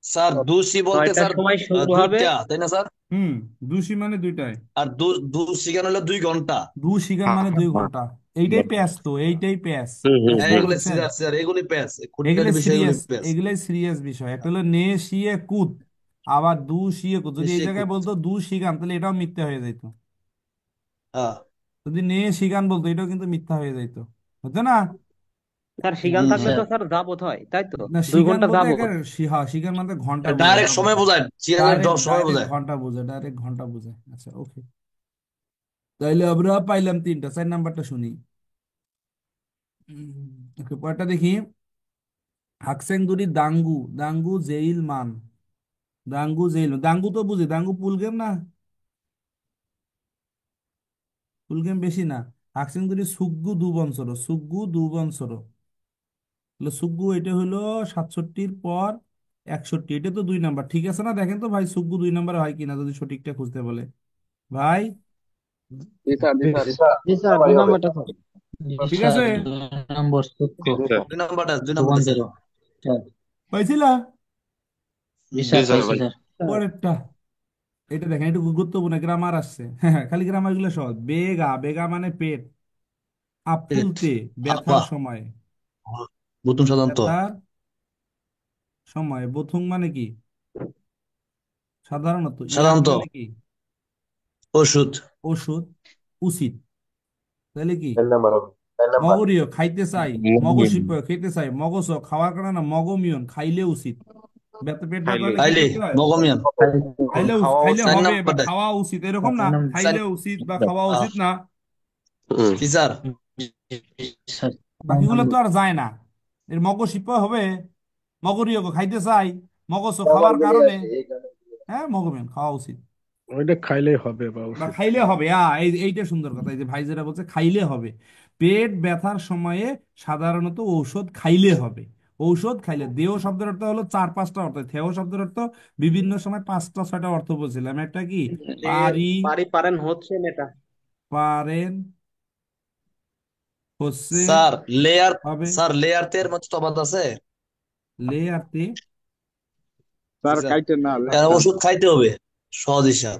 স্যার স্যার দুশি বলতে 9টার স্যার সময় শুরু হবে। দুইটা, তাই না স্যার? হুম, দুশি মানে দুইটায়। আর দুশি কেন হলো 2 ঘন্টা। দু সিগান মানে 2 ঘন্টা। এইটাই প্যাস, তো এইটাই প্যাস। হ্যাঁ, প্যাসটা এগুলো বুঝছেন? সিজার স্যার, এগুলি প্যাস, এগুলো খুঁটিনাটি বিষয় এগুলি সিরিয়াস, প্যাস। এগুলাই সিরিয়াস বিষয়। একটা হলো নে শিয়ে কুত, আবার দু শিয়ে কুত। যদি এই নিশ্চয়ই জায়গায় বলতো দু সিগান, তাহলে এটাও মিথ্যা হয়ে যাইতো। হ্যাঁ। যদি নে সিগান বলতো, এটাও কিন্তু মিথ্যা হয়ে যাইতো, বুঝছো না? স্যার সিগান জি থাকলে স্যার। তো স্যার যাবত হয়, তাই তো? না, দুই সিগান ঘন্টা বলতে যাবত। একেবারে সিগান মানে ঘন্টা বোঝায়, ডাইরেক্ট সময় বোঝায়, সিরিয়ালের ডাইরেক্ট সময় ডাইরেক্ট বোঝায়। ঘন্টা বোঝায়, ডাইরেক্ট ঘন্টা বোঝায়। আচ্ছা, ওকে। তাইলে আমরা পাইলাম তিনটা, 4 নাম্বারটা শুনি। ওকে, পরেরটা দেখি। হাকসেং দুরি দাঙ্গু, দাঙ্গু জেইল মান, দাঙ্গু জেইল, দাঙ্গু তো বুঝি, দাঙ্গু পুল গেম না? পুল গেম বেশি না। হাকসেং দুরি সুগ্গু দু বনসর, সুগ্গু দু বনসর। তাহলে সুগ্গু এটা হলো 67-র পর 61, এটা তো 2 নাম্বার। ঠিক আছে না? দেখেন তো ভাই, সুগ্গু 2 নাম্বার হয় কিনা, যদি সঠিকটা খুঁজতে বলে ভাই। জি স্যার, জি স্যার, জি স্যার, দুই নম্বরটা স্যার। জি ঠিক স্যার, আছে, 2 নম্বর সূত্র। জি স্যার। 2 নাম্বারটা, 2 নাম্বারটা স্যার। সুবন্ধের। স্যার। পাইছিলা? জি হুম। স্যার, পাইছি স্যার। পরেরটা, এটা দেখেন, একটু গুরুত্বপূর্ণ, গ্রামার আসছে। হ্যাঁ, খালি গ্রামার গুলো সহজ। বেগা, বেগা মানে পেট। পেট, আফুলতে, হাপা, ব্যথার সময়। প্রথম সাধারণত। ব্যথার সময়। বথুং মানে কি? সাধারণত। ইয়াক সাধারণত মানে কি? ওষুধ। ওষুধ। উচিত, তাহলে কি? 4 নাম্বার হবে, 4 নাম্বার। মগরীয়, খাইতে চাই। মগশিপ, খেতে চাই। মগজ, খাওয়ার কারণে না, মগমিয়ন, খাইলে উচিত। পেট ব্যথা হলে খাইলে খেলে কি হয়? মগমিয়ান। খাইলে খাওয়া খাইলে উচিত। 4 হবে বা নাম্বারটা। খাওয়া উচিত, এরকম না? চার, খাইলে উচিত বা খাওয়া উচিত না? জি স্যার। জি স্যার। বাকিগুলো তো আর যায় না। এর মগশিপ হবে, মগরীয়, খাইতে চাই। মগজ, খাওয়ার কারণে। হ্যাঁ, মগমিয়ন, খাওয়া উচিত ওইটা খাইলেই হবে বা বা উচিত। খাইলে হবে। এইটা সুন্দর কথা, এই যে ভাই যেটা বলছে, খাইলে হবে। পেট ব্যথার সময়ে সাধারণত ঔষধ খাইলে হবে। ঔষধ খাইলে। দেহ শব্দের অর্থ হলো 4-5টা অর্থ। থেও শব্দের অর্থ বিভিন্ন সময় 5টা 6টা অর্থ বলছিলাম। একটা কি? পারি, পারি পারেন হচ্ছে এটা। পারেন, হচ্ছে, স্যার লেয়ার, হবে। স্যার লেয়ার তে এর মধ্যে তফাৎ আছে। লে আর তে। জি স্যার। ওষুধ খাইতে হবে, সহজ হিসাব।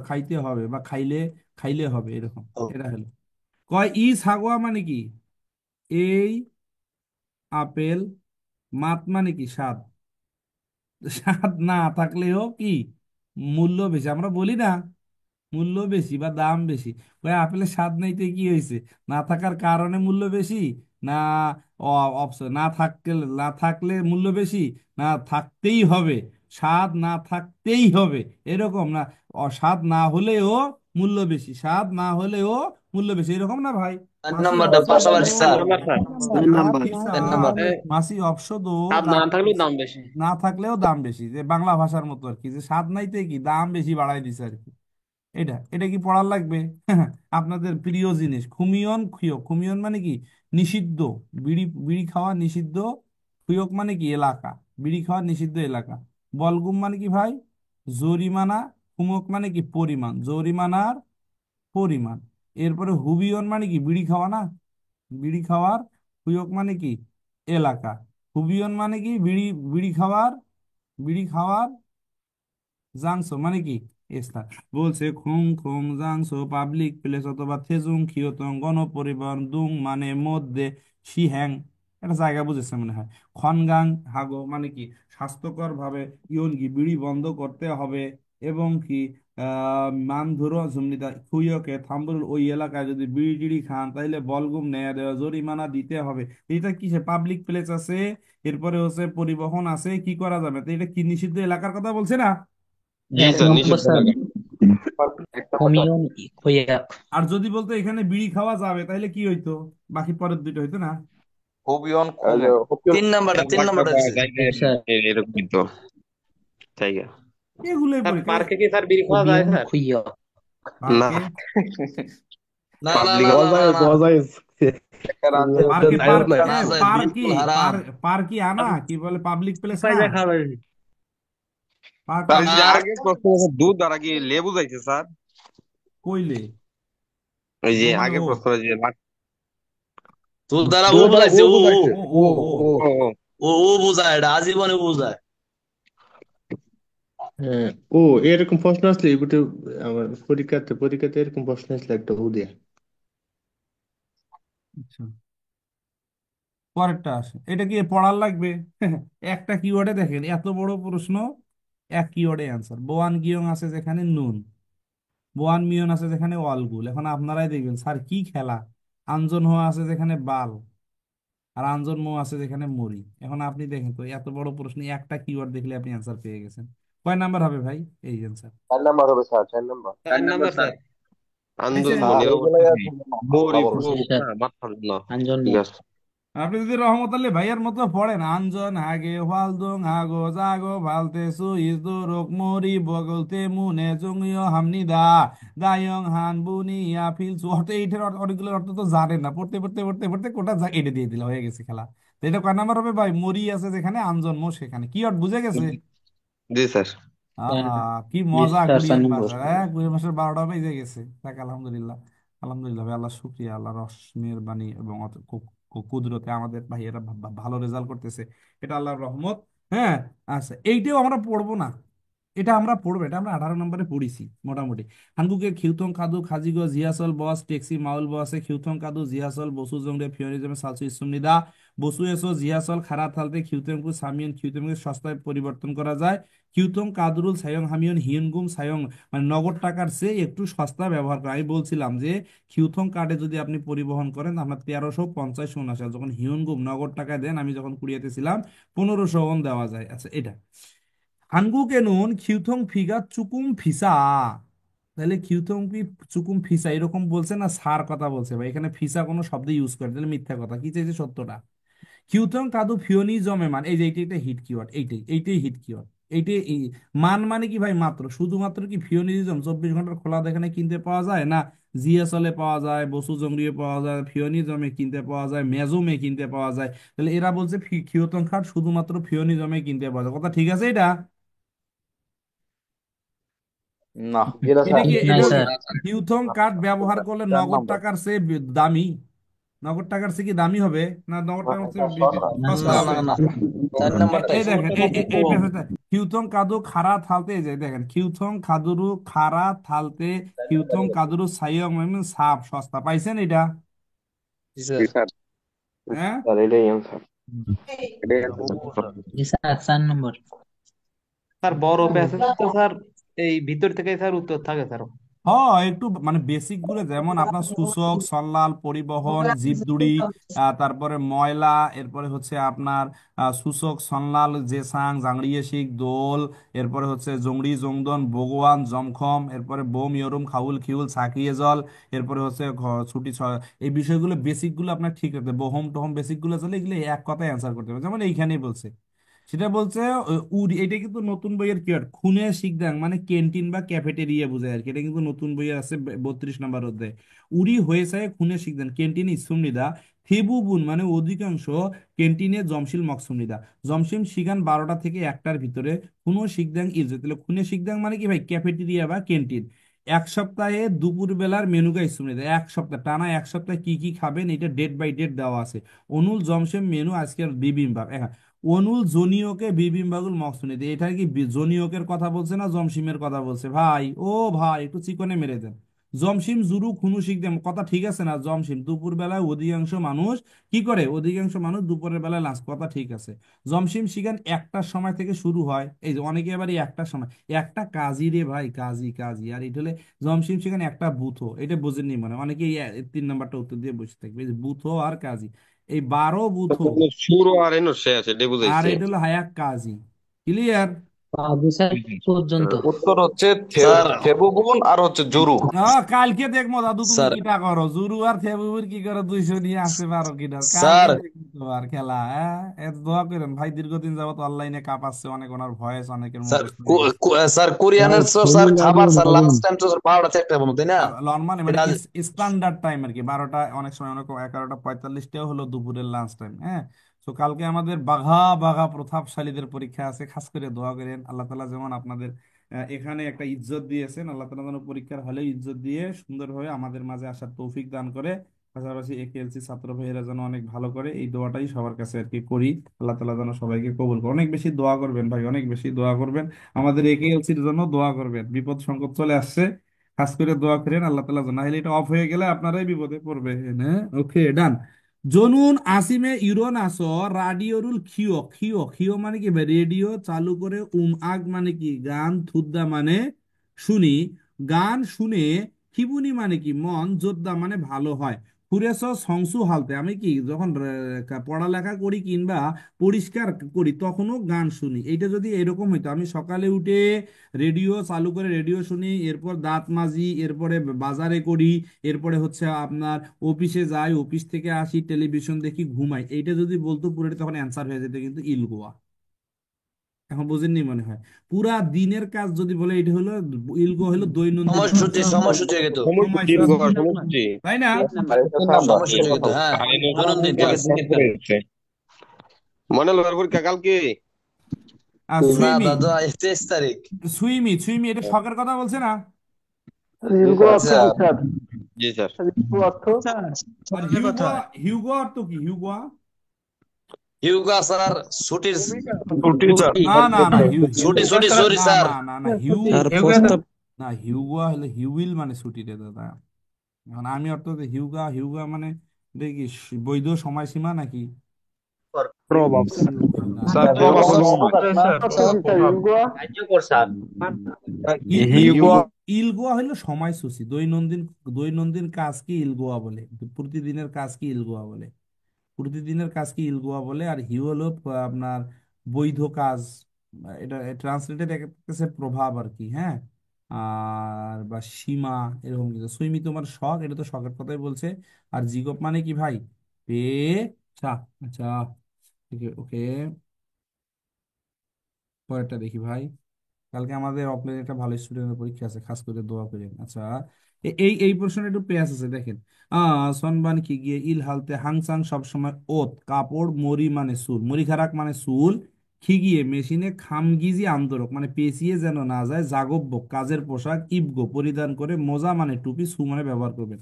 খাইতে হবে বা খাইলে, খাইলে হবে, এরকম। ও, এটা হলো কয় ই ছাগুয়া মানে কি? এই আপেল, মাত মানে কি? স্বাদ। স্বাদ না থাকলেও কি মূল্য বেশি, আমরা বলি না? মূল্য বেশি বা দাম বেশি। ওই আপেলের স্বাদ নাইতে কি হয়েছে? না থাকার কারণে মূল্য বেশি, না অপশন না থাকলে, না থাকলে মূল্য বেশি, না থাকতেই হবে, স্বাদ না থাকতেই হবে, এরকম না? স্বাদ না হলেও মূল্য বেশি, স্বাদ না হলেও মূল্য বেশি, এরকম না ভাই? 4 মাসি নাম্বারটা অপশন দো, পাশাপাশি চার স্যার। Number sir. লাঠি 4 চাল। নাম্বার। মাসি অপশন দো, স্বাদ না লাঠি থাকলেও দাম বেশি। না থাকলেও দাম বেশি, যে বাংলা ভাষার মতো আর কি, যে স্বাদ নাইতে কি দাম বেশি বাড়াই দিছে আর কি। এটা কি পড়ার লাগবে? আপনাদের প্রিয় জিনিস, খুমিয়ন খুয়ক। খুমিয়ন মানে কি? নিষিদ্ধ। বিড়ি, বিড়ি খাওয়া নিষিদ্ধ। খুয়ক মানে কি? এলাকা। বিড়ি খাওয়া নিষিদ্ধ এলাকা। বলগুম মানে কি ভাই? জরিমানা। খুমক মানে কি? পরিমাণ, জরিমানার পরিমাণ। এরপরে হুবিয়ন মানে কি? বিড়ি খাওয়া না? বিড়ি খাওয়ার। খুয়ক মানে কি? এলাকা। হুবিয়ন মানে কি? বিড়ি, বিড়ি খাওয়ার, বিড়ি খাওয়ার জাংসো মানে কি? স্থান। বলছে খুং খুং জাংসো পাবলিক প্লেস অথবা থেজুং খিয়তং গণপরিবহন। দুং মানে মধ্যে। শিহ্যাং, একটা জায়গা বুঝেছে মনে হয়। খনগাং হাগো মানে কি? স্বাস্থ্যকর ভাবে। ইয়নগি বিড়ি বন্ধ করতে হবে। এবং কি মান ধরো ঝুমনিদা খুইয়কে থাম্বুল, ওই এলাকায় যদি বিড়ি টিড়ি খান তাইলে বলগুম নেয়া দেওয়া, জরিমানা দিতে হবে। এটা কিসে? পাবলিক প্লেস আছে, এরপরে হচ্ছে পরিবহন আছে, কি করা যাবে? তো এটা কি নিষিদ্ধ এলাকার কথা বলছে না? 1 নম্বর স্যার। একটা কথা। হোমিওন খোয়াক। আর যদি বলতো এখানে বিড়ি খাওয়া যাবে, তাহলে কি হইতো? বাকি পরের দুটো হইতো না? হুবিয়ন খুমেক। 3 নাম্বারটা, 3 নাম্বারটা দিছে। জি স্যার। এরকমই তো জায়গা। এগুলোই স্যার পরীক্ষা পার্কে কি স্যার বিড়ি খাওয়া যায় খুবিয়ম স্যার? খুইয় না পার্কে না না পাবলিক না না না গজায় না গজায় একটা রাজ্যে পার্কে যাইও পার্ক না। না যায়, পার্কি বিলকুল হারাম। পার্কি আনা কি বলে পাবলিক প্লেস না ফায়দা খাওয়া পার্ক স্যার না এই যে আগের প্রশ্ন দুধ দ্বারা কি লেবু যাইছে স্যার? কইলে ওই যে মানে আগের ও প্রশ্ন যে তোর দ্বারা ও দুধ দ্বারা ও বুঝাইছে ও ও বুঝাইছে। ও ও ও ও ও ও ও। ও ও বুঝায়, এটা আজীবনে বুঝায়। হ্যাঁ, ও এরকম প্রশ্ন আসলে এগুলো আমার পরীক্ষাতে এরকম প্রশ্ন আসলে একটা ও দিয়া। আচ্ছা পরেরটা আসে, এটা কি পড়ার লাগবে? একটা কিওয়ার্ডে দেখেন এত বড় প্রশ্ন, এক কিওয়ার্ডে অ্যান্সার। বোয়ান গিয়ং আছে যেখানে নুন, বোয়ান মিয়ন আছে যেখানে অলগুল। এখন আপনারাই দেখবেন স্যার কি খেলা। আঞ্জন হওয়া আছে যেখানে বাল, আর আঞ্জন মো আছে যেখানে মরি। এখন আপনি দেখেন তো এত বড় প্রশ্ন একটা কিওয়ার্ড দেখলে আপনি অ্যান্সার পেয়ে গেছেন। কয় নাম্বার হবে ভাই এই অ্যান্সার? 4 নাম্বার হবে স্যার, 4 নাম্বার। 4 number sir. আন্দোলন পাইছেন? মনে স্যার অবস্থা এইগুলাই কি? আছে মৌরি খবর। জি প্রমুখ স্যার না মাথার না। আঞ্জন্ম। ঠিক আছে। আপনি যদি রহমত আলী ভাইয়ার মতো পড়েন, আঞ্জন হাগে ফালদুং হাগো জাগো ফালতে সুইজ রোক মরি বগলতে মুনে জুংইও হামনি দায়ং হান বুনিয়া ফিল অর্থ এইটার অনেকগুলো অর্থ তো জানেন না, পড়তে পড়তে পড়তে পড়তে কোটা যা এটে দিয়ে দিলা হয়ে গেছে খেলা। তো এটা কয় নাম্বার হবে ভাই? মরি আছে যেখানে আঞ্জন মো সেখানে, কি অর্থ বুঝে গেছে? জি স্যার। আহা, কি জি মজা স্যার 4 কুড়িয়ার নম্বর। ক্লাস। হ্যাঁ, কুড়িয়ার মাসের 12টা বেজে গেছে। দেখ আলহামদুলিল্লাহ, আলহামদুলিল্লাহ ভাই, আল্লাহ শুক্রিয়া, আল্লাহ মেহেরবানি এবং কুদরতে আমাদের ভাইয়েরা ভালো রেজাল্ট করতেছে, এটা আল্লাহর রহমত। হ্যাঁ, আচ্ছা এইটাও আমরা পড়বো না, এটা আমরা পড়বো, এটা আমরা 18 নম্বরে পড়িছি মোটামুটি। হাঙ্গুকে খিউথং কাদু খাজিগো জিয়াসল বস টেক্সি মাউল বসে খিউথং কাদু জিয়াসল বসু জংরে ফিওরিজমে সালসু ইসুমনিদা বসু এসো জিয়াসল খারা থালতে খিউথংকু সামিয়ন খিউথংকে সস্তায় পরিবর্তন করা যায়। খিউথং কাদরুল সায়ং হামিয়ন হিয়নগুম সায়ং, মানে নগদ টাকার চেয়ে একটু সস্তা ব্যবহার করা। আমি বলছিলাম যে খিউথং কার্ডে যদি আপনি পরিবহন করেন আপনার 1350 ওন আসে, আর যখন হিয়নগুম নগদ টাকা দেন, আমি যখন কুড়িয়েতে ছিলাম 1500 ওন দেওয়া যায়। আচ্ছা এটা 한국에는 기우통 ফিগা চুকুম ফিসা, তাহলে কিউথং কি চুকুম ফিসা এরকম বলছে না সার কথা বলছে ভাই, এখানে ফিসা কোনো শব্দ ইউজ করে, তাহলে মিথ্যা কথা। কি চাইছে সত্যটা? কিউথং কাদু ফিওনি জমে মান, এই যে এইটা একটা হিট কিওয়ার্ড, এইটাই হিট কিওয়ার্ড। এইটাই মান মানে কি ভাই? মাত্র, শুধুমাত্র কি ফিওনিজম 24 ঘন্টার খোলা এখানে কিনতে পাওয়া যায় না? জিএসএলে পাওয়া যায়, বসু জংরিয়ে পাওয়া যায়, ফিওনিজমে কিনতে পাওয়া যায়, মেজুমে কিনতে পাওয়া যায়। তাহলে এরা বলছে কিউথং কার্ড শুধুমাত্র ফিওনিজমে কিনতে পাওয়া যায়। কথা ঠিক আছে এটা? না। জি না এটা স্যার। কি নাই এটা স্যার। হিউথং কার্ড ব্যবহার করলে 4 নগদ নম্বর। টাকার চেয়ে দামি? নগদ টাকার চেয়ে কি দামি হবে না নগদ টাকার চেয়ে সস্তা। না সস্তা না স্যার। না হবে? না, 4 নাম্বারটাই এই দেখেন সবচেয়ে এই কম। পেছনটা হিউথং কাদু খারা থালতে, এই যে দেখেন হিউথং খাদুরু খারা থালতে হিউথং কাদুরু সাইয়ং মানে সাপ সস্তা। পাইছেন এটা? জি জি স্যার। স্যার। হ্যাঁ, স্যার এটাই অ্যান্সার। এটাই answer। জি স্যার 4 নম্বর। স্যার বড় প্যাসেজ তো স্যার এই ভিতর থেকে স্যার উত্তর থাকে স্যার। হ্যাঁ একটু মানে বেসিক গুলো, যেমন আপনার সূচক সল্লাল পরিবহন জীবদুড়ি, তারপরে ময়লা, এরপরে হচ্ছে আপনার সূচক সল্লাল জেসাং জাংড়িয়ে শিখ দোল, এরপরে হচ্ছে জংড়ি জংদন বগওয়ান জমখম, এরপরে বোম ইয়রুম খাউল খিউল সাকিয়ে জল, এরপরে হচ্ছে ছুটি এই বিষয়গুলো বেসিক গুলো আপনার ঠিক রাখতে হবে। বহম টহম বেসিক গুলো চলে এগুলো এক কথায় অ্যান্সার করতে হবে, যেমন এইখানেই বলছে। সেটা বলছে উরি, এটা কিন্তু নতুন বইয়ের কি খুনে শিখদাং মানে ক্যান্টিন বা ক্যাফেটেরিয়া বোঝায় আর কি। এটা কিন্তু নতুন বইয়ে আছে 32 নম্বর অধ্যায়। উরি হয়েছে খুনে শিখদান ক্যান্টিন ইসুমনিদা থেবু বুন মানে অধিকাংশ ক্যান্টিনে জমশিল মকসুমনিদা। জমশিম শিখান 12টা থেকে 1টার ভিতরে, খুনো শিখদাং ইলজে। তাহলে খুনে শিখদাং মানে কি ভাই? ক্যাফেটেরিয়া বা ক্যান্টিন। এক সপ্তাহে দুপুর বেলার মেনুকা ইসুমনিদা, এক সপ্তাহ টানা এক সপ্তাহে কি কি খাবেন এটা ডেট বাই ডেট দেওয়া আছে। অনুল জমশেম মেনু আজকের বিবিম্বাপ। অনুল জনিয়কে বিবিম্বাগুল মকসুনিতে, এটা কি জনিয়কের কথা বলছে না জমসিমের কথা বলছে ভাই? ও ভাই একটু চিকনে মেরে দেন। জমসিম জুরু খুনু শিখদেম, কথা ঠিক আছে না? জমসিম দুপুর বেলায় অধিকাংশ মানুষ কি করে? অধিকাংশ মানুষ দুপুরের বেলায় লাঞ্চ, কথা ঠিক আছে। জমসিম শিখান 1টার সময় থেকে শুরু হয়, এই যে অনেকে এবার 1টার সময়, একটা কাজী রে ভাই, কাজী কাজী। আর এটা হলে জমসিম শিখান একটা বুথো, এটা বোঝেননি মানে অনেকে 3 নাম্বারটা উত্তর দিয়ে বসে থাকবে, এই যে বুথো আর কাজী, এই 12 বুথো। শুরু আর এনো শেষ এটাই আর বুঝাইছে। এটা হলো হায়াক কাজী। ক্লিয়ার? পর্যন্ত। উত্তর হচ্ছে স্যার থেবুবুন আর হচ্ছে জুরু। কালকে দেখবো দাদু তুমি স্যার কিটা করো, জুরু আর থেবুর কি করো, 200 নিয়ে আসতে পারো কিনা কালকে স্যার দেখবো তোমার খেলা। হ্যাঁ, এত দোয়া করেন ভাই, দীর্ঘদিন যাবত অনলাইনে কাঁপাচ্ছে অনেক, ওনার ভয়েস অনেকের স্যার মুখে শুনে গেছে। স্যার কোরিয়ানের তো স্যার খাবার স্যার লাঞ্চ টাইম তো স্যার 12টা থেকে 1টা পর্যন্ত, তাই না? নর্মালি মানে এটা স্ট্যান্ডার্ড টাইম আর কি, 12টা, অনেক সময় অনেক 11টা 45টাও হলো দুপুরের লাঞ্চ টাইম। হ্যাঁ, তো কালকে আমাদের বাঘা বাঘা প্রতাপশালীদের পরীক্ষা আছে, খাস করে দোয়া করেন আল্লাহ তালা যেমন আপনাদের এখানে একটা ইজ্জত দিয়েছেন, আল্লাহ তালা যেন পরীক্ষার হলে ইজ্জত দিয়ে সুন্দরভাবে আমাদের মাঝে আসার তৌফিক দান করে। পাশাপাশি একেএলসি ছাত্র ভাইয়েরা যেন অনেক ভালো করে, এই দোয়াটাই সবার কাছে আর কি করি। আল্লাহ তালা যেন সবাইকে কবুল করে, অনেক বেশি দোয়া করবেন ভাই, অনেক বেশি দোয়া করবেন, আমাদের একেএলসির জন্য দোয়া করবেন, বিপদ সংকট চলে আসছে, খাস করে দোয়া করেন আল্লাহ তালা যেন, নাহলে এটা অফ হয়ে গেলে আপনারাই বিপদে পড়বেন। হ্যাঁ, ওকে ডান। জনুন আসিমে ইউরোনাস রাডিওরুল খিও খিও খিও মানে কি ভাই, রেডিও চালু করে, আগ মানে কি গান, থুদ্দা মানে শুনি, গান শুনে, খিবুনি মানে কি মন, যোদ্ধা মানে ভালো হয়, ফুরেস সংসু হালতে, আমি কি যখন পড়ালেখা করি কিংবা পরিষ্কার করি তখনও গান শুনি। এইটা যদি এরকম হইতো, আমি সকালে উঠে রেডিও চালু করে রেডিও শুনি, এরপর দাঁত মাজি, এরপরে বাজারে করি, এরপরে হচ্ছে আপনার অফিসে যাই, অফিস থেকে আসি, টেলিভিশন দেখি, ঘুমাই, এইটা যদি বলতো পুরোটা তখন অ্যান্সার হয়ে যেত কিন্তু ইলগোয়া। এখন বুঝেননি মনে হয়, পুরা দিনের কাজ যদি বলে এটা হলো ইলগো, হলো দৈনন্দিন সময়সূচি সময়সূচি হয়ে গেত। সময়সূচি। তাই না? আর এটা স্যার সময়সূচি হয়ে গেত, হ্যাঁ, দৈনন্দিন কাজ। মনে হলো পরীক্ষা কালকে। আর না সুইমি, দাদা 23 তারিখ। সুইমি সুইমি এটা শখের কথা বলছে না? দীর্ঘ অর্থ আচ্ছা কি স্যার? জি স্যার। দীর্ঘ অর্থ আর হিউগো, হিউগো অর্থ কি হিউগো? হিউগা স্যার ছুটির ছুটি স্যার। না না না ছুটি ছুটি না সরি না স্যার। না না না হিউ, আর প্রস্তাব না হিউগো হলে হিউইল মানে ছুটি রে দাদা। এখন আমি অর্থ হিউগা, হিউগা মানে এটা কি বৈধ সময়সীমা নাকি? প্রভাব না স্যার প্রভাব হলো সময়। অর্থ কি স্যার? দীর্ঘ ইলগোয়া হলো সময়সূচি, দৈনন্দিন, দৈনন্দিন কাজকে ইলগোয়া বলে, প্রতিদিনের কাজকে ইলগোয়া বলে, প্রতিদিনের কাজকে ইলগোয়া বলে। আর হিউ হলো আপনার বৈধ কাজ, এটা ট্রান্সলেটেড কাছে প্রভাব আর কি। হ্যাঁ, আর বা সীমা, এরকম কিছু। সুইমি তোমার শখ, এটা তো শখের কথাই বলছে। আর জিগপ মানে কি ভাই, পেশা। আচ্ছা, ওকে, পরেরটা দেখি ভাই। কালকে আমাদের অফলাইনে একটা ভালো স্টুডেন্টের পরীক্ষা আছে, খাস করে দোয়া করেন। আচ্ছা, এই এই প্রশ্নটা একটু পেঁয়াজ আছে, দেখেন। সনবান কি গিয়ে ইল হালতে হাংসাং সব সময় ওত কাপড়, মরি মানে চুল, মরি খারাক মানে চুল, খিগিয়ে মেশিনে, খামগিজি আন্দোলক মানে পেঁচিয়ে যেন না যায়, জাগব্য কাজের পোশাক, ইবগো পরিধান করে, মোজা মানে টুপি, সু মানে ব্যবহার করবেন।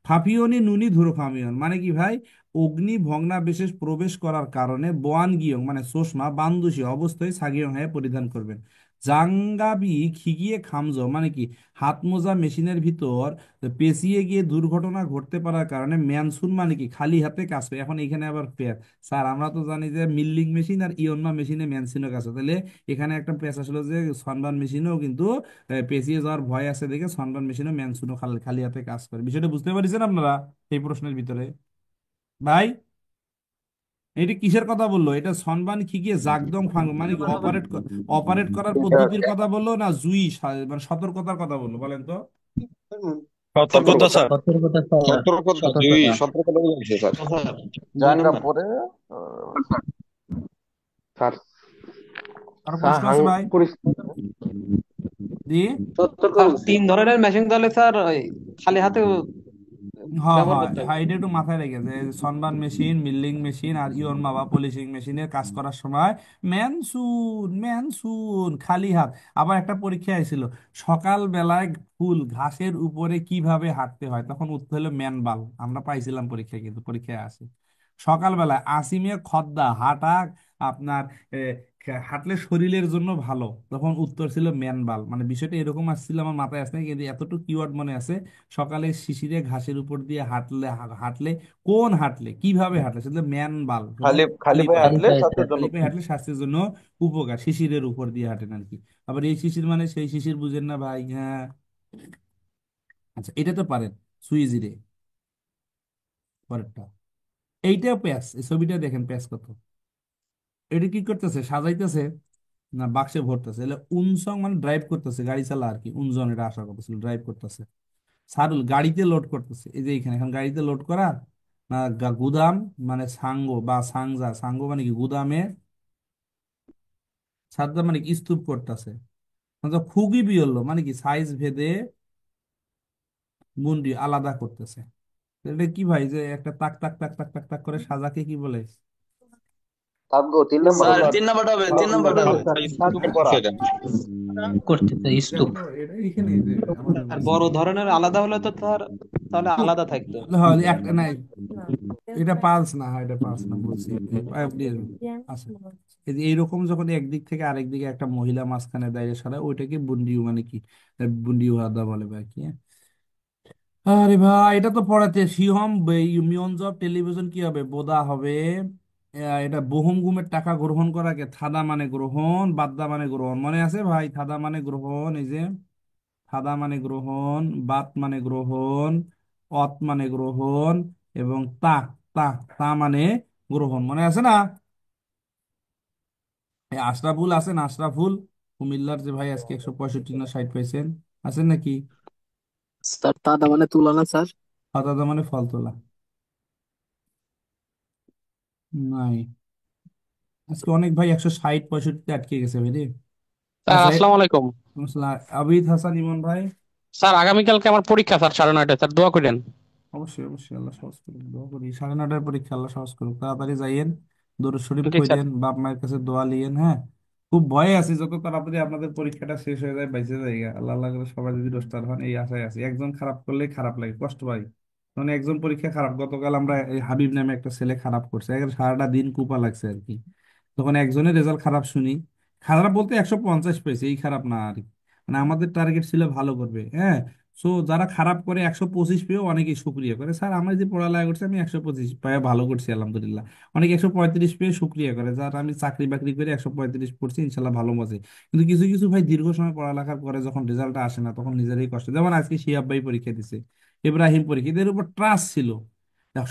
ফাফিয়নি নুনি ধুরো খামিয়ন মানে কি ভাই, অগ্নি ভগ্নাবশেষ প্রবেশ করার কারণে, বোয়ান গিয়ং মানে চশমা, বান্দুসি অবস্থায় সাগিয়ং হয়ে পরিধান করবেন। জাঙ্গাবি খিগিয়ে খামজ মানে কি, হাত মোজা মেশিনের ভিতর পেঁচিয়ে গিয়ে দুর্ঘটনা ঘটতে পারার কারণে, ম্যানসুন মানে কি খালি হাতে কাজ করে। এখন এখানে আবার পেঁচ, স্যার আমরা তো জানি যে মিল্লিং মেশিন আর ইয়ন্মা মেশিনে ম্যানসিনও কাজ হয়, তাহলে এখানে একটা পেঁচ আসলো যে সনবান মেশিনেও কিন্তু পেঁচিয়ে যাওয়ার ভয় আছে দেখে সনবান মেশিনও ম্যানসুনও খালি খালি হাতে কাজ করে। বিষয়টা বুঝতে পারছেন আপনারা এই প্রশ্নের ভিতরে ভাই? এটা কিসের কথা বললো? এটা সনবান খিগিয়ে জাগদম ফাং মানে কি অপারেট, অপারেট করার পদ্ধতির কথা বললো না জুই মানে সতর্কতার কথা বললো, বলেন তো? সতর্কতা স্যার। সতর্কতা স্যার, সতর্কতা জি, সতর্কতা। সতর্কতা বলছে স্যার। জাঙ্গা পরে স্যার আর প্রশ্ন আছে ভাই? জি, স্যার 3 ধরনের মেশিন তাহলে স্যার ওই খালি হাতে হ্যাঁ ব্যবহার হ্যাঁ করতে হবে। হ্যাঁ, এটা একটু মাথায় রেখে যে সনবান মেশিন, মিল্লিং মেশিন আর ইয়নমা বা পলিশিং মেশিনের কাজ করার সময় ম্যানসুন, ম্যানসুন খালি হাত। আবার একটা পরীক্ষা আইছিল, সকাল বেলায় ফুল ঘাসের উপরে কিভাবে হাঁটতে হয়, তখন উত্তর হলো ম্যানবাল। আমরা পাইছিলাম পরীক্ষায়, কিন্তু পরীক্ষায় আসে সকালবেলায় আসিমে খদ্দা হাঁটা আপনার হাঁটলে শরীরের জন্য ভালো, তখন উত্তর ছিল ম্যানবাল। মানে বিষয়টা এরকম আসছিল, আমার মাথায় আসছে না, কিন্তু এতটুকু কিওয়ার্ড মনে আছে। সকালে শিশিরে ঘাসের উপর দিয়ে হাঁটলে, হাঁটলে কোন হাঁটলে কিভাবে হাঁটলে, সেটা ম্যান বাল হলো খালি খালি খালি পায়ে পায়ে, হাঁটলে স্বাস্থ্যের জন্য খালি পায়ে হাঁটলে স্বাস্থ্যের জন্য উপকার, শিশিরের উপর দিয়ে হাঁটেন আর কি। আবার এই শিশির মানে সেই শিশির বুঝেন না ভাই? হ্যাঁ, আচ্ছা এটা তো পারেন, সুইজিরে। পরেরটা এইটাও প্যাস, এই ছবিটা দেখেন প্যাস কত, এটা কি করতেছে, সাজাইতেছে। না বাক্সে ভরতেছে, এলে উনসং মানে ড্রাইভ করতেছে, গাড়ি চালা আর কি, উনজন এটা আশা করতেছিল, ড্রাইভ করতেছে। সারুল গাড়িতে লোড করতেছে, এই যে এখানে এখন গাড়িতে লোড করা, না গুদাম মানে সাঙ্গ বা সাংজা, সাঙ্গ মানে কি গুদামে, সাদ্দা মানে কি স্তূপ করতেছে। খুবই বিরল মানে কি সাইজ ভেদে মুন্ডি আলাদা করতেছে। তো এটা কি ভাই যে একটা তাক তাক তাক তাক তাক তাক করে সাজাকে কি বলে? তাবগো 3 নম্বর স্যার হবে। 3 নাম্বারটা হবে, 3 নাম্বারটা হবে। করতেছে এটা স্তূপ। তো এটা এখানে যে আমাদের আর বড় ধরনের আলাদা হলে তো তাহলে আলাদা থাকতো। হ্যাঁ, একটা নাই, এটা পালস না, হ্যাঁ এটা পালস না, বলছি আচ্ছা। এই যে এইরকম যখন একদিক থেকে আরেক দিকে একটা মহিলা মাঝখানে দাঁড়িয়ে সারা, ওইটাকে বুন্ডিও মানে কি, বুন্ডিও হাদা বলে বা কি, হ্যাঁ? আরে ভাই এটা তো পড়াতে শিহম মিয়ন্স অফ টেলিভিশন কি হবে, বোদা হবে। এটা বহুম গুমের টাকা গ্রহণ করাকে থাদা মানে গ্রহণ, বাদ্দা মানে গ্রহণ, মনে আছে ভাই? থাদা মানে গ্রহণ, এই যে থাদা মানে গ্রহণ, বাত মানে গ্রহণ, অত মানে গ্রহণ, এবং তা, তা, তা মানে গ্রহণ, মনে আছে না? এই আশরাফুল আছেন, আশরাফুল কুমিল্লার যে ভাই, আজকে 165 না 60 পাইছেন, আছেন নাকি? স্যার দাদা মানে তুলনা স্যার। দাদা মানে ফল তোলা, নাই। আজকে অনেক ভাই 160 65 আটকে গেছে ভাই রে। স্যার আচ্ছা, আসসালামু আলাইকুম। আবিদ হাসান ইমন ভাই। স্যার আগামীকালকে আমার পরীক্ষা স্যার 9:30টায়, স্যার দোয়া করেন। অবশ্যই অবশ্যই, আল্লাহ সহজ করুক, দোয়া করি 9:30টার পরীক্ষা, আল্লাহ সহজ করুক, তাড়াতাড়ি যাইয়েন, দরুদ শরীফ ঠিক স্যার। পড়েন, বাপ মায়ের কাছে দোয়া লিয়েন, হ্যাঁ। খুব ভয়ে আছি যত তাড়াতাড়ি আপনাদের পরীক্ষাটা শেষ হয়ে যায়, বাইসে যায়, আল্লাহ আল্লাহ করে সবাই যদি রোস্টার হন, এই আশায় আছি। একজন খারাপ করলে খারাপ লাগে, কষ্ট পাই। মানে একজন পরীক্ষা খারাপ, গতকাল আমরা এই হাবিব নামে একটা ছেলে খারাপ করছে, একবার সারাটা দিন কুপা লাগছে আর কি। তখন একজনের রেজাল্ট খারাপ শুনি, খারাপ বলতে 150 পেয়েছে, এই খারাপ না আর কি। মানে আমাদের টার্গেট ছিল ভালো করবে, হ্যাঁ। সো যারা খারাপ করে 125 পেয়েও অনেকেই শুক্রিয়া করে, স্যার আমার যে পড়ালেখা করছে আমি 125 পেয়ে ভালো করছি আলহামদুলিল্লাহ। অনেকে 135 পেয়ে শুক্রিয়া করে, যারা আমি চাকরি বাকরি করে 135 পড়ছি ইনশাল্লাহ ভালো মজে। কিন্তু কিছু কিছু ভাই দীর্ঘ সময় পড়ালেখার পরে যখন রেজাল্টটা আসে না, তখন নিজেরই কষ্ট। যেমন আজকে শিহাব ভাই পরীক্ষা দিছে, ইব্রাহিম পরীক্ষা, এদের উপর ট্রাস্ট ছিল,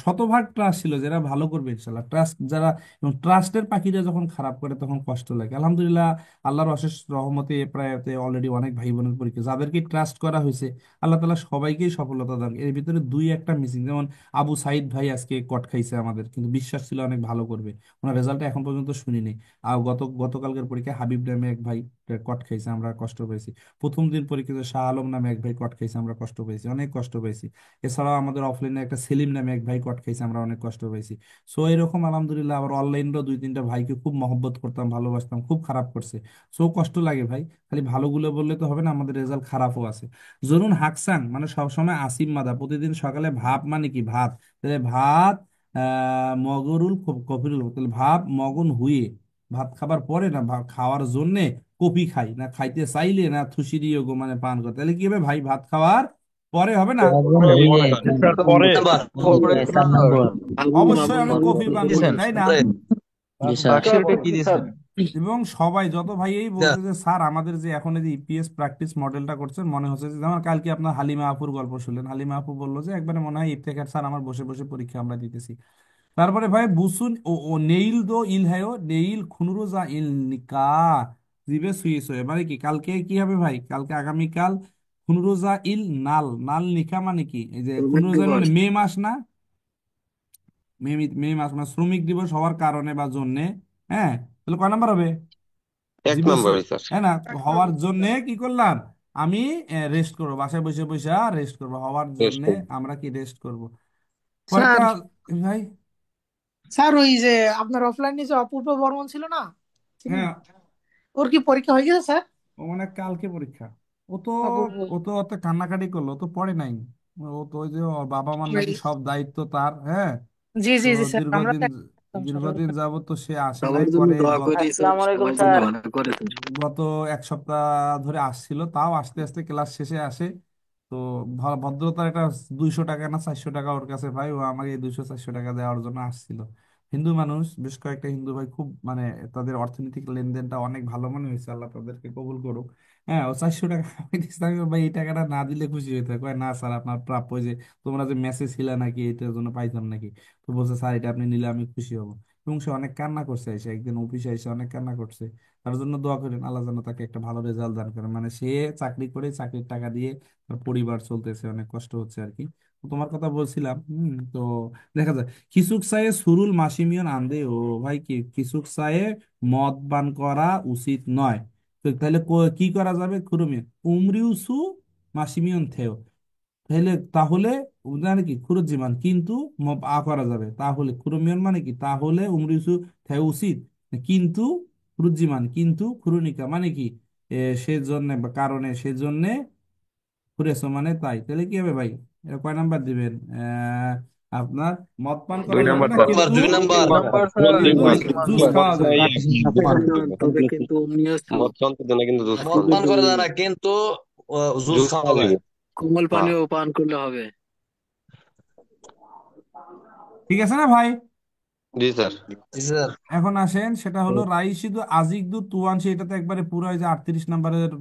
শতভাগ ট্রাস্ট ছিল যারা ভালো করবে ইনশাল্লাহ, ট্রাস্ট যারা, এবং ট্রাস্টের পাখিরা যখন খারাপ করে তখন কষ্ট লাগে। আলহামদুলিল্লাহ, আল্লাহর অশেষ রহমতে প্রায় অলরেডি অনেক ভাই বোনের পরীক্ষা যাদেরকে ট্রাস্ট করা হয়েছে, আল্লাহ তালা সবাইকেই সফলতা দান। এর ভিতরে দুই একটা মিসিং, যেমন আবু সাইদ ভাই আজকে কট খাইছে আমাদের, কিন্তু বিশ্বাস ছিল অনেক ভালো করবে, ওনার রেজাল্ট এখন পর্যন্ত শুনিনি। আর গতকালকের পরীক্ষায় হাবিব নামে এক ভাই কট খাইছে, আমরা কষ্ট পেয়েছি। প্রথম দিন পরীক্ষাতে শাহ আলম নামে এক ভাই কট খাইছে, আমরা কষ্ট পেয়েছি, অনেক কষ্ট পেয়েছি। এছাড়াও আমাদের অফলাইনে একটা সেলিম নামে এক ভাই কট খাইছে, আমরা অনেক কষ্ট পেয়েছি। সো এরকম আলহামদুলিল্লাহ, আবার অনলাইনেরও দুই তিনটা ভাইকে খুব মহব্বত করতাম, ভালোবাসতাম, খুব খারাপ করছে। সো কষ্ট লাগে ভাই, খালি ভালোগুলো বললে তো হবে না, আমাদের রেজাল্ট খারাপও আছে। জরুন হাকসাং মানে সবসময় আসিম মাদা, প্রতিদিন সকালে ভাত মানে কি ভাত, তাহলে ভাত, মগরুল কফিরুল, তাহলে ভাত মগন হুয়ে, ভাত খাবার পরে না খাওয়ার জন্যে কফি খাই, না খাইতে চাইলে না থুসিরি গো মানে পান করে, তাহলে কি হবে ভাই? ভাত খাওয়ার পরে হবে না? পরে অবশ্যই আমি কফি পান করি, তাই না? জি স্যার। এবং সবাই যত ভাই এই বলছে যে স্যার আমাদের যে এখন এই যে ইপিএস প্র্যাকটিস মডেলটা করছেন, মনে হচ্ছে যে, যেমন কালকে আপনার হালিমা আপুর গল্প শুনলেন, হালিমা আপু বললো যে একবারে মনে হয় ইফতেখার স্যার আমার বসে বসে পরীক্ষা আমরা দিতেছি। তারপরে ভাই বুসুন ও ও নেইল দো ইল হ্যায়, নেইল খুনরো যা ইল নিকা জিবে সুইস হয়ে, মানে কি কালকে কি হবে ভাই? কালকে আগামীকাল খুনরোজা ইল নাল, নাল নিকা মানে কি? এই যে খুনরোজা মানে মে মাস না, মে মাস মানে শ্রমিক দিবস হওয়ার কারণে বা জন্যে, হ্যাঁ। তাহলে কয় নাম্বার হবে? 1 নম্বর স্যার। হ্যাঁ না, হওয়ার জন্য কি করলাম আমি? রেস্ট করবো, বাসায় বসে বসে রেস্ট করবো, হওয়ার জন্য আমরা কি রেস্ট করব? স্যার কয়েকটা ভাই। স্যার ওই যে আপনার অফলাইনে যে অপূর্ব বর্মন ছিল না, চিনেন? হ্যাঁ, ওর কি পরীক্ষা হয়ে গেছে স্যার? ও মানে কালকে পরীক্ষা। ও তো অপূর্ব, অত কান্নাকাটি করলো, ও তো পড়ে নাই। ও তো ওই যে ওর বাবা মার নাকি ওই- সব দায়িত্ব তার, হ্যাঁ। জি তো জি জি স্যার, আমরা দীর্ঘদিন তো একদম সবাই। দীর্ঘদিন যাবত তো সে আসে নাই, সবার জন্য পরে দোয়া করি স্যার, আসসালামু আলাইকুম সবার জন্য স্যার। ভালো করে স্যার। গত এক সপ্তাহ ধরে আসছিল, তাও আস্তে আস্তে ক্লাস শেষে আসে। তো ভদ্রতার একটা 200 টাকা না 400 টাকা ওর কাছে ভাই, ও আমাকে এই 200 400 টাকা দেওয়ার জন্য আসছিল। হিন্দু মানুষ, বেশ কয়েকটা হিন্দু ভাই খুব মানে তাদের অর্থনৈতিক লেনদেনটা অনেক ভালো মনে হয়েছে, আল্লাহ তাদেরকে কবুল করুক। হ্যাঁ, ও 400 টাকা আমি দিচ্ছি, আমি বললাম, ভাই এই টাকাটা না দিলে খুশি হইতে হয়। কয় না স্যার আপনার প্রাপ্য, ওই যে তোমরা যে মেসেজ ছিল নাকি এটার জন্য পাইতাম নাকি। তো বলছে স্যার এটা আপনি নিলে আমি খুশি হব। এবং সে অনেক কান্না করছে, এসে একদিন অফিসে এসে অনেক কান্না করছে। তার জন্য দোয়া করেন, আল্লাহ যেন তাকে একটা ভালো রেজাল্ট দান করেন। মানে সে চাকরি করে চাকরির টাকা দিয়ে তার পরিবার চলতেছে, অনেক কষ্ট হচ্ছে আর কি। তো তোমার কথা বলছিলাম। তো দেখা যায় কিসুক সায়ে সুরুল মাসিমিয়ন আন্দে ও ভাই, কি কিসুক সায়ে মদ পান করা উচিত নয়। তো তাহলে কি করা যাবে? খুরুমিয়ন উমরিউসু মাসিমিয়ন থেও, তাহলে তাহলে মানে কি খুরুজিমান কিন্তু করা যাবে। তাহলে খুরুমিয়ন মানে কি তাহলে, উমরিউসু থেও উচিত, কিন্তু খুরুজিমান কিন্তু খুরুনিকা মানে কি সেজন্য বা কারণে সেজন্য খুরেছো মানে তাই। তাহলে কি হবে ভাই? এটা কয় নাম্বার দিবেন? আপনার মদ পান করা দুই যাবে নাম্বার না, স্যার। কিন্তু দুই নাম্বার কিন্তু জুস খাওয়া যাবে। তবে কিন্তু অমনিয়সু মদ চলতে দেয় না কিন্তু জুস মদ খাওয়া পান যাবে। করা যায় না, কিন্তু জুস জুস খাওয়া খাওয়া যায়। যাবে। কোমল হ্যাঁ পানীয় পান করলে হবে। ঠিক আছে না ভাই? জি স্যার। জি স্যার। এখন আসেন, সেটা হলো রাইশিদু আজিকদু তুয়ানসি, এটা তো একবারে পুরো এই যে 38 নম্বরের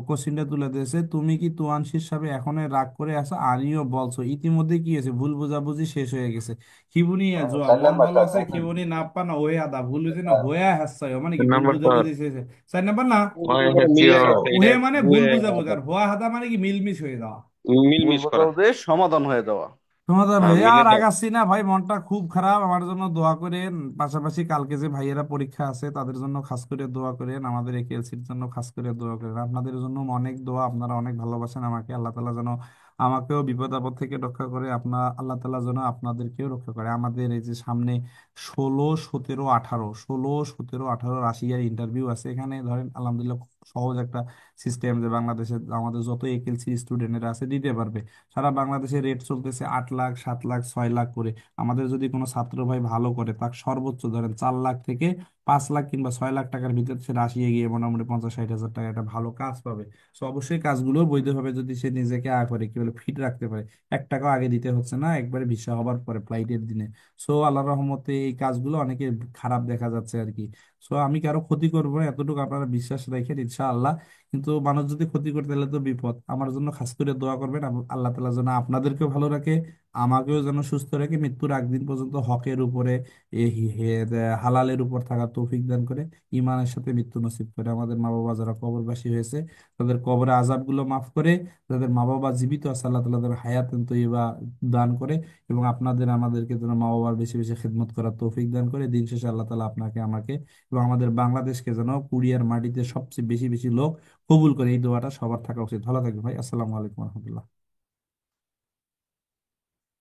কোশ্চিনটা তুলে দিয়েছে। তুমি কি তুয়ানসির সাথে এখনো রাগ করে আছো? আনিও বলছো ইতিমধ্যে কি হয়েছে, ভুল বোঝাবুঝি শেষ হয়ে গেছে। খিবুনি জোয়া 4 মন নাম্বার ভালো স্যার, আছে, 4 নাম্বার। খিবুনি নাপ্পা না ওয়ে আদা, ভুল হয়েছে না হোয়া হাসায়, মানে কি ভুল নাম্বার স্যার। বোঝাবুঝি শেষ হয়েছে। 4 নাম্বার না? ওই হচ্ছে মিলে গেছে ওহে এটা মানে ভুল দুয়ে বোঝাবুঝি, আর হোয়া হাদা মানে কি মিলমিশ হয়ে যাওয়া। ভুল মিলমিশ করা। বোঝাবুঝির সমাধান হয়ে যাওয়া। তোমাদের হ্যাঁ ভাইয়া মিলে আর যাও। আগাচ্ছি না ভাই, মনটা খুব খারাপ, আমার জন্য দোয়া করেন। পাশাপাশি কালকে যে ভাইয়েরা পরীক্ষা আছে তাদের জন্য খাস করে দোয়া করেন, আমাদের একেএলসির জন্য খাস করে দোয়া করেন। আপনাদের জন্য অনেক দোয়া, আপনারা অনেক ভালোবাসেন আমাকে। আল্লাহ তাআলা যেন আমাকেও বিপদ আপদ থেকে রক্ষা করে, আল্লাহ তাআলা যেন আপনাদেরকেও রক্ষা করে। আমাদের এই যে সামনে 16, 17, 18 রাশিয়ার ইন্টারভিউ আছে। এখানে ধরেন আলহামদুলিল্লাহ খুব সহজ একটা সিস্টেম, যে বাংলাদেশে আমাদের যত একেএলসি স্টুডেন্টরা আছে দিতে পারবে। সারা বাংলাদেশে রেট চলতেছে 8 লাখ, 7 লাখ, 6 লাখ করে। আমাদের যদি কোনো ছাত্র ভাই ভালো করে, তার সর্বোচ্চ ধরেন 4 লাখ থেকে 5 লাখ কিংবা 6 লাখ টাকার ভিতরে সে রাশিয়া গিয়ে মোটামুটি 50-60 হাজার টাকা একটা ভালো কাজ পাবে। তো অবশ্যই কাজগুলো বৈধভাবে যদি সে নিজেকে করে কি বলে ফিট রাখতে পারে, 1 টাকাও আগে দিতে হচ্ছে না, একবারে ভিসা হবার পরে ফ্লাইটের দিনে। সো আল্লাহর রহমতে এই কাজগুলো অনেকে খারাপ দেখা যাচ্ছে আর কি। সো আমি কারো ক্ষতি করবো না, এতটুকু আপনারা বিশ্বাস রাখেন ইনশাআল্লাহ। কিন্তু মানুষ যদি ক্ষতি করতে গেলে তো বিপদ। আমার জন্য খাস করে দোয়া করবেন, আল্লাহ তাআলা যেন আপনাদেরকেও ভালো রাখে, আমাকেও যেন সুস্থ রাখে, মৃত্যুর আগ দিন পর্যন্ত হকের উপরে হালালের উপর থাকার তৌফিক দান করে, ইমানের সাথে মৃত্যু নসিব করে। আমাদের মা বাবা যারা কবরবাসী হয়েছে তাদের কবরে আযাব গুলো মাফ করে, যাদের মা বাবা জীবিত আছে আল্লাহ তাআলা তাদের হায়াতুন তৈয়্যিবা দান করে, এবং আপনাদের আমাদেরকে যেন মা বাবার বেশি বেশি খেদমত করার তৌফিক দান করে। দিন শেষে আল্লাহ তাআলা আপনাকে আমাকে এবং আমাদের বাংলাদেশকে যেন কুড়িয়ার মাটিতে সবচেয়ে বেশি বেশি লোক কবুল করে, এই দোয়াটা সবার থাকা উচিত। ভালো থাকবে ভাই, আসসালামু আলাইকুম রহমতুল্লাহ।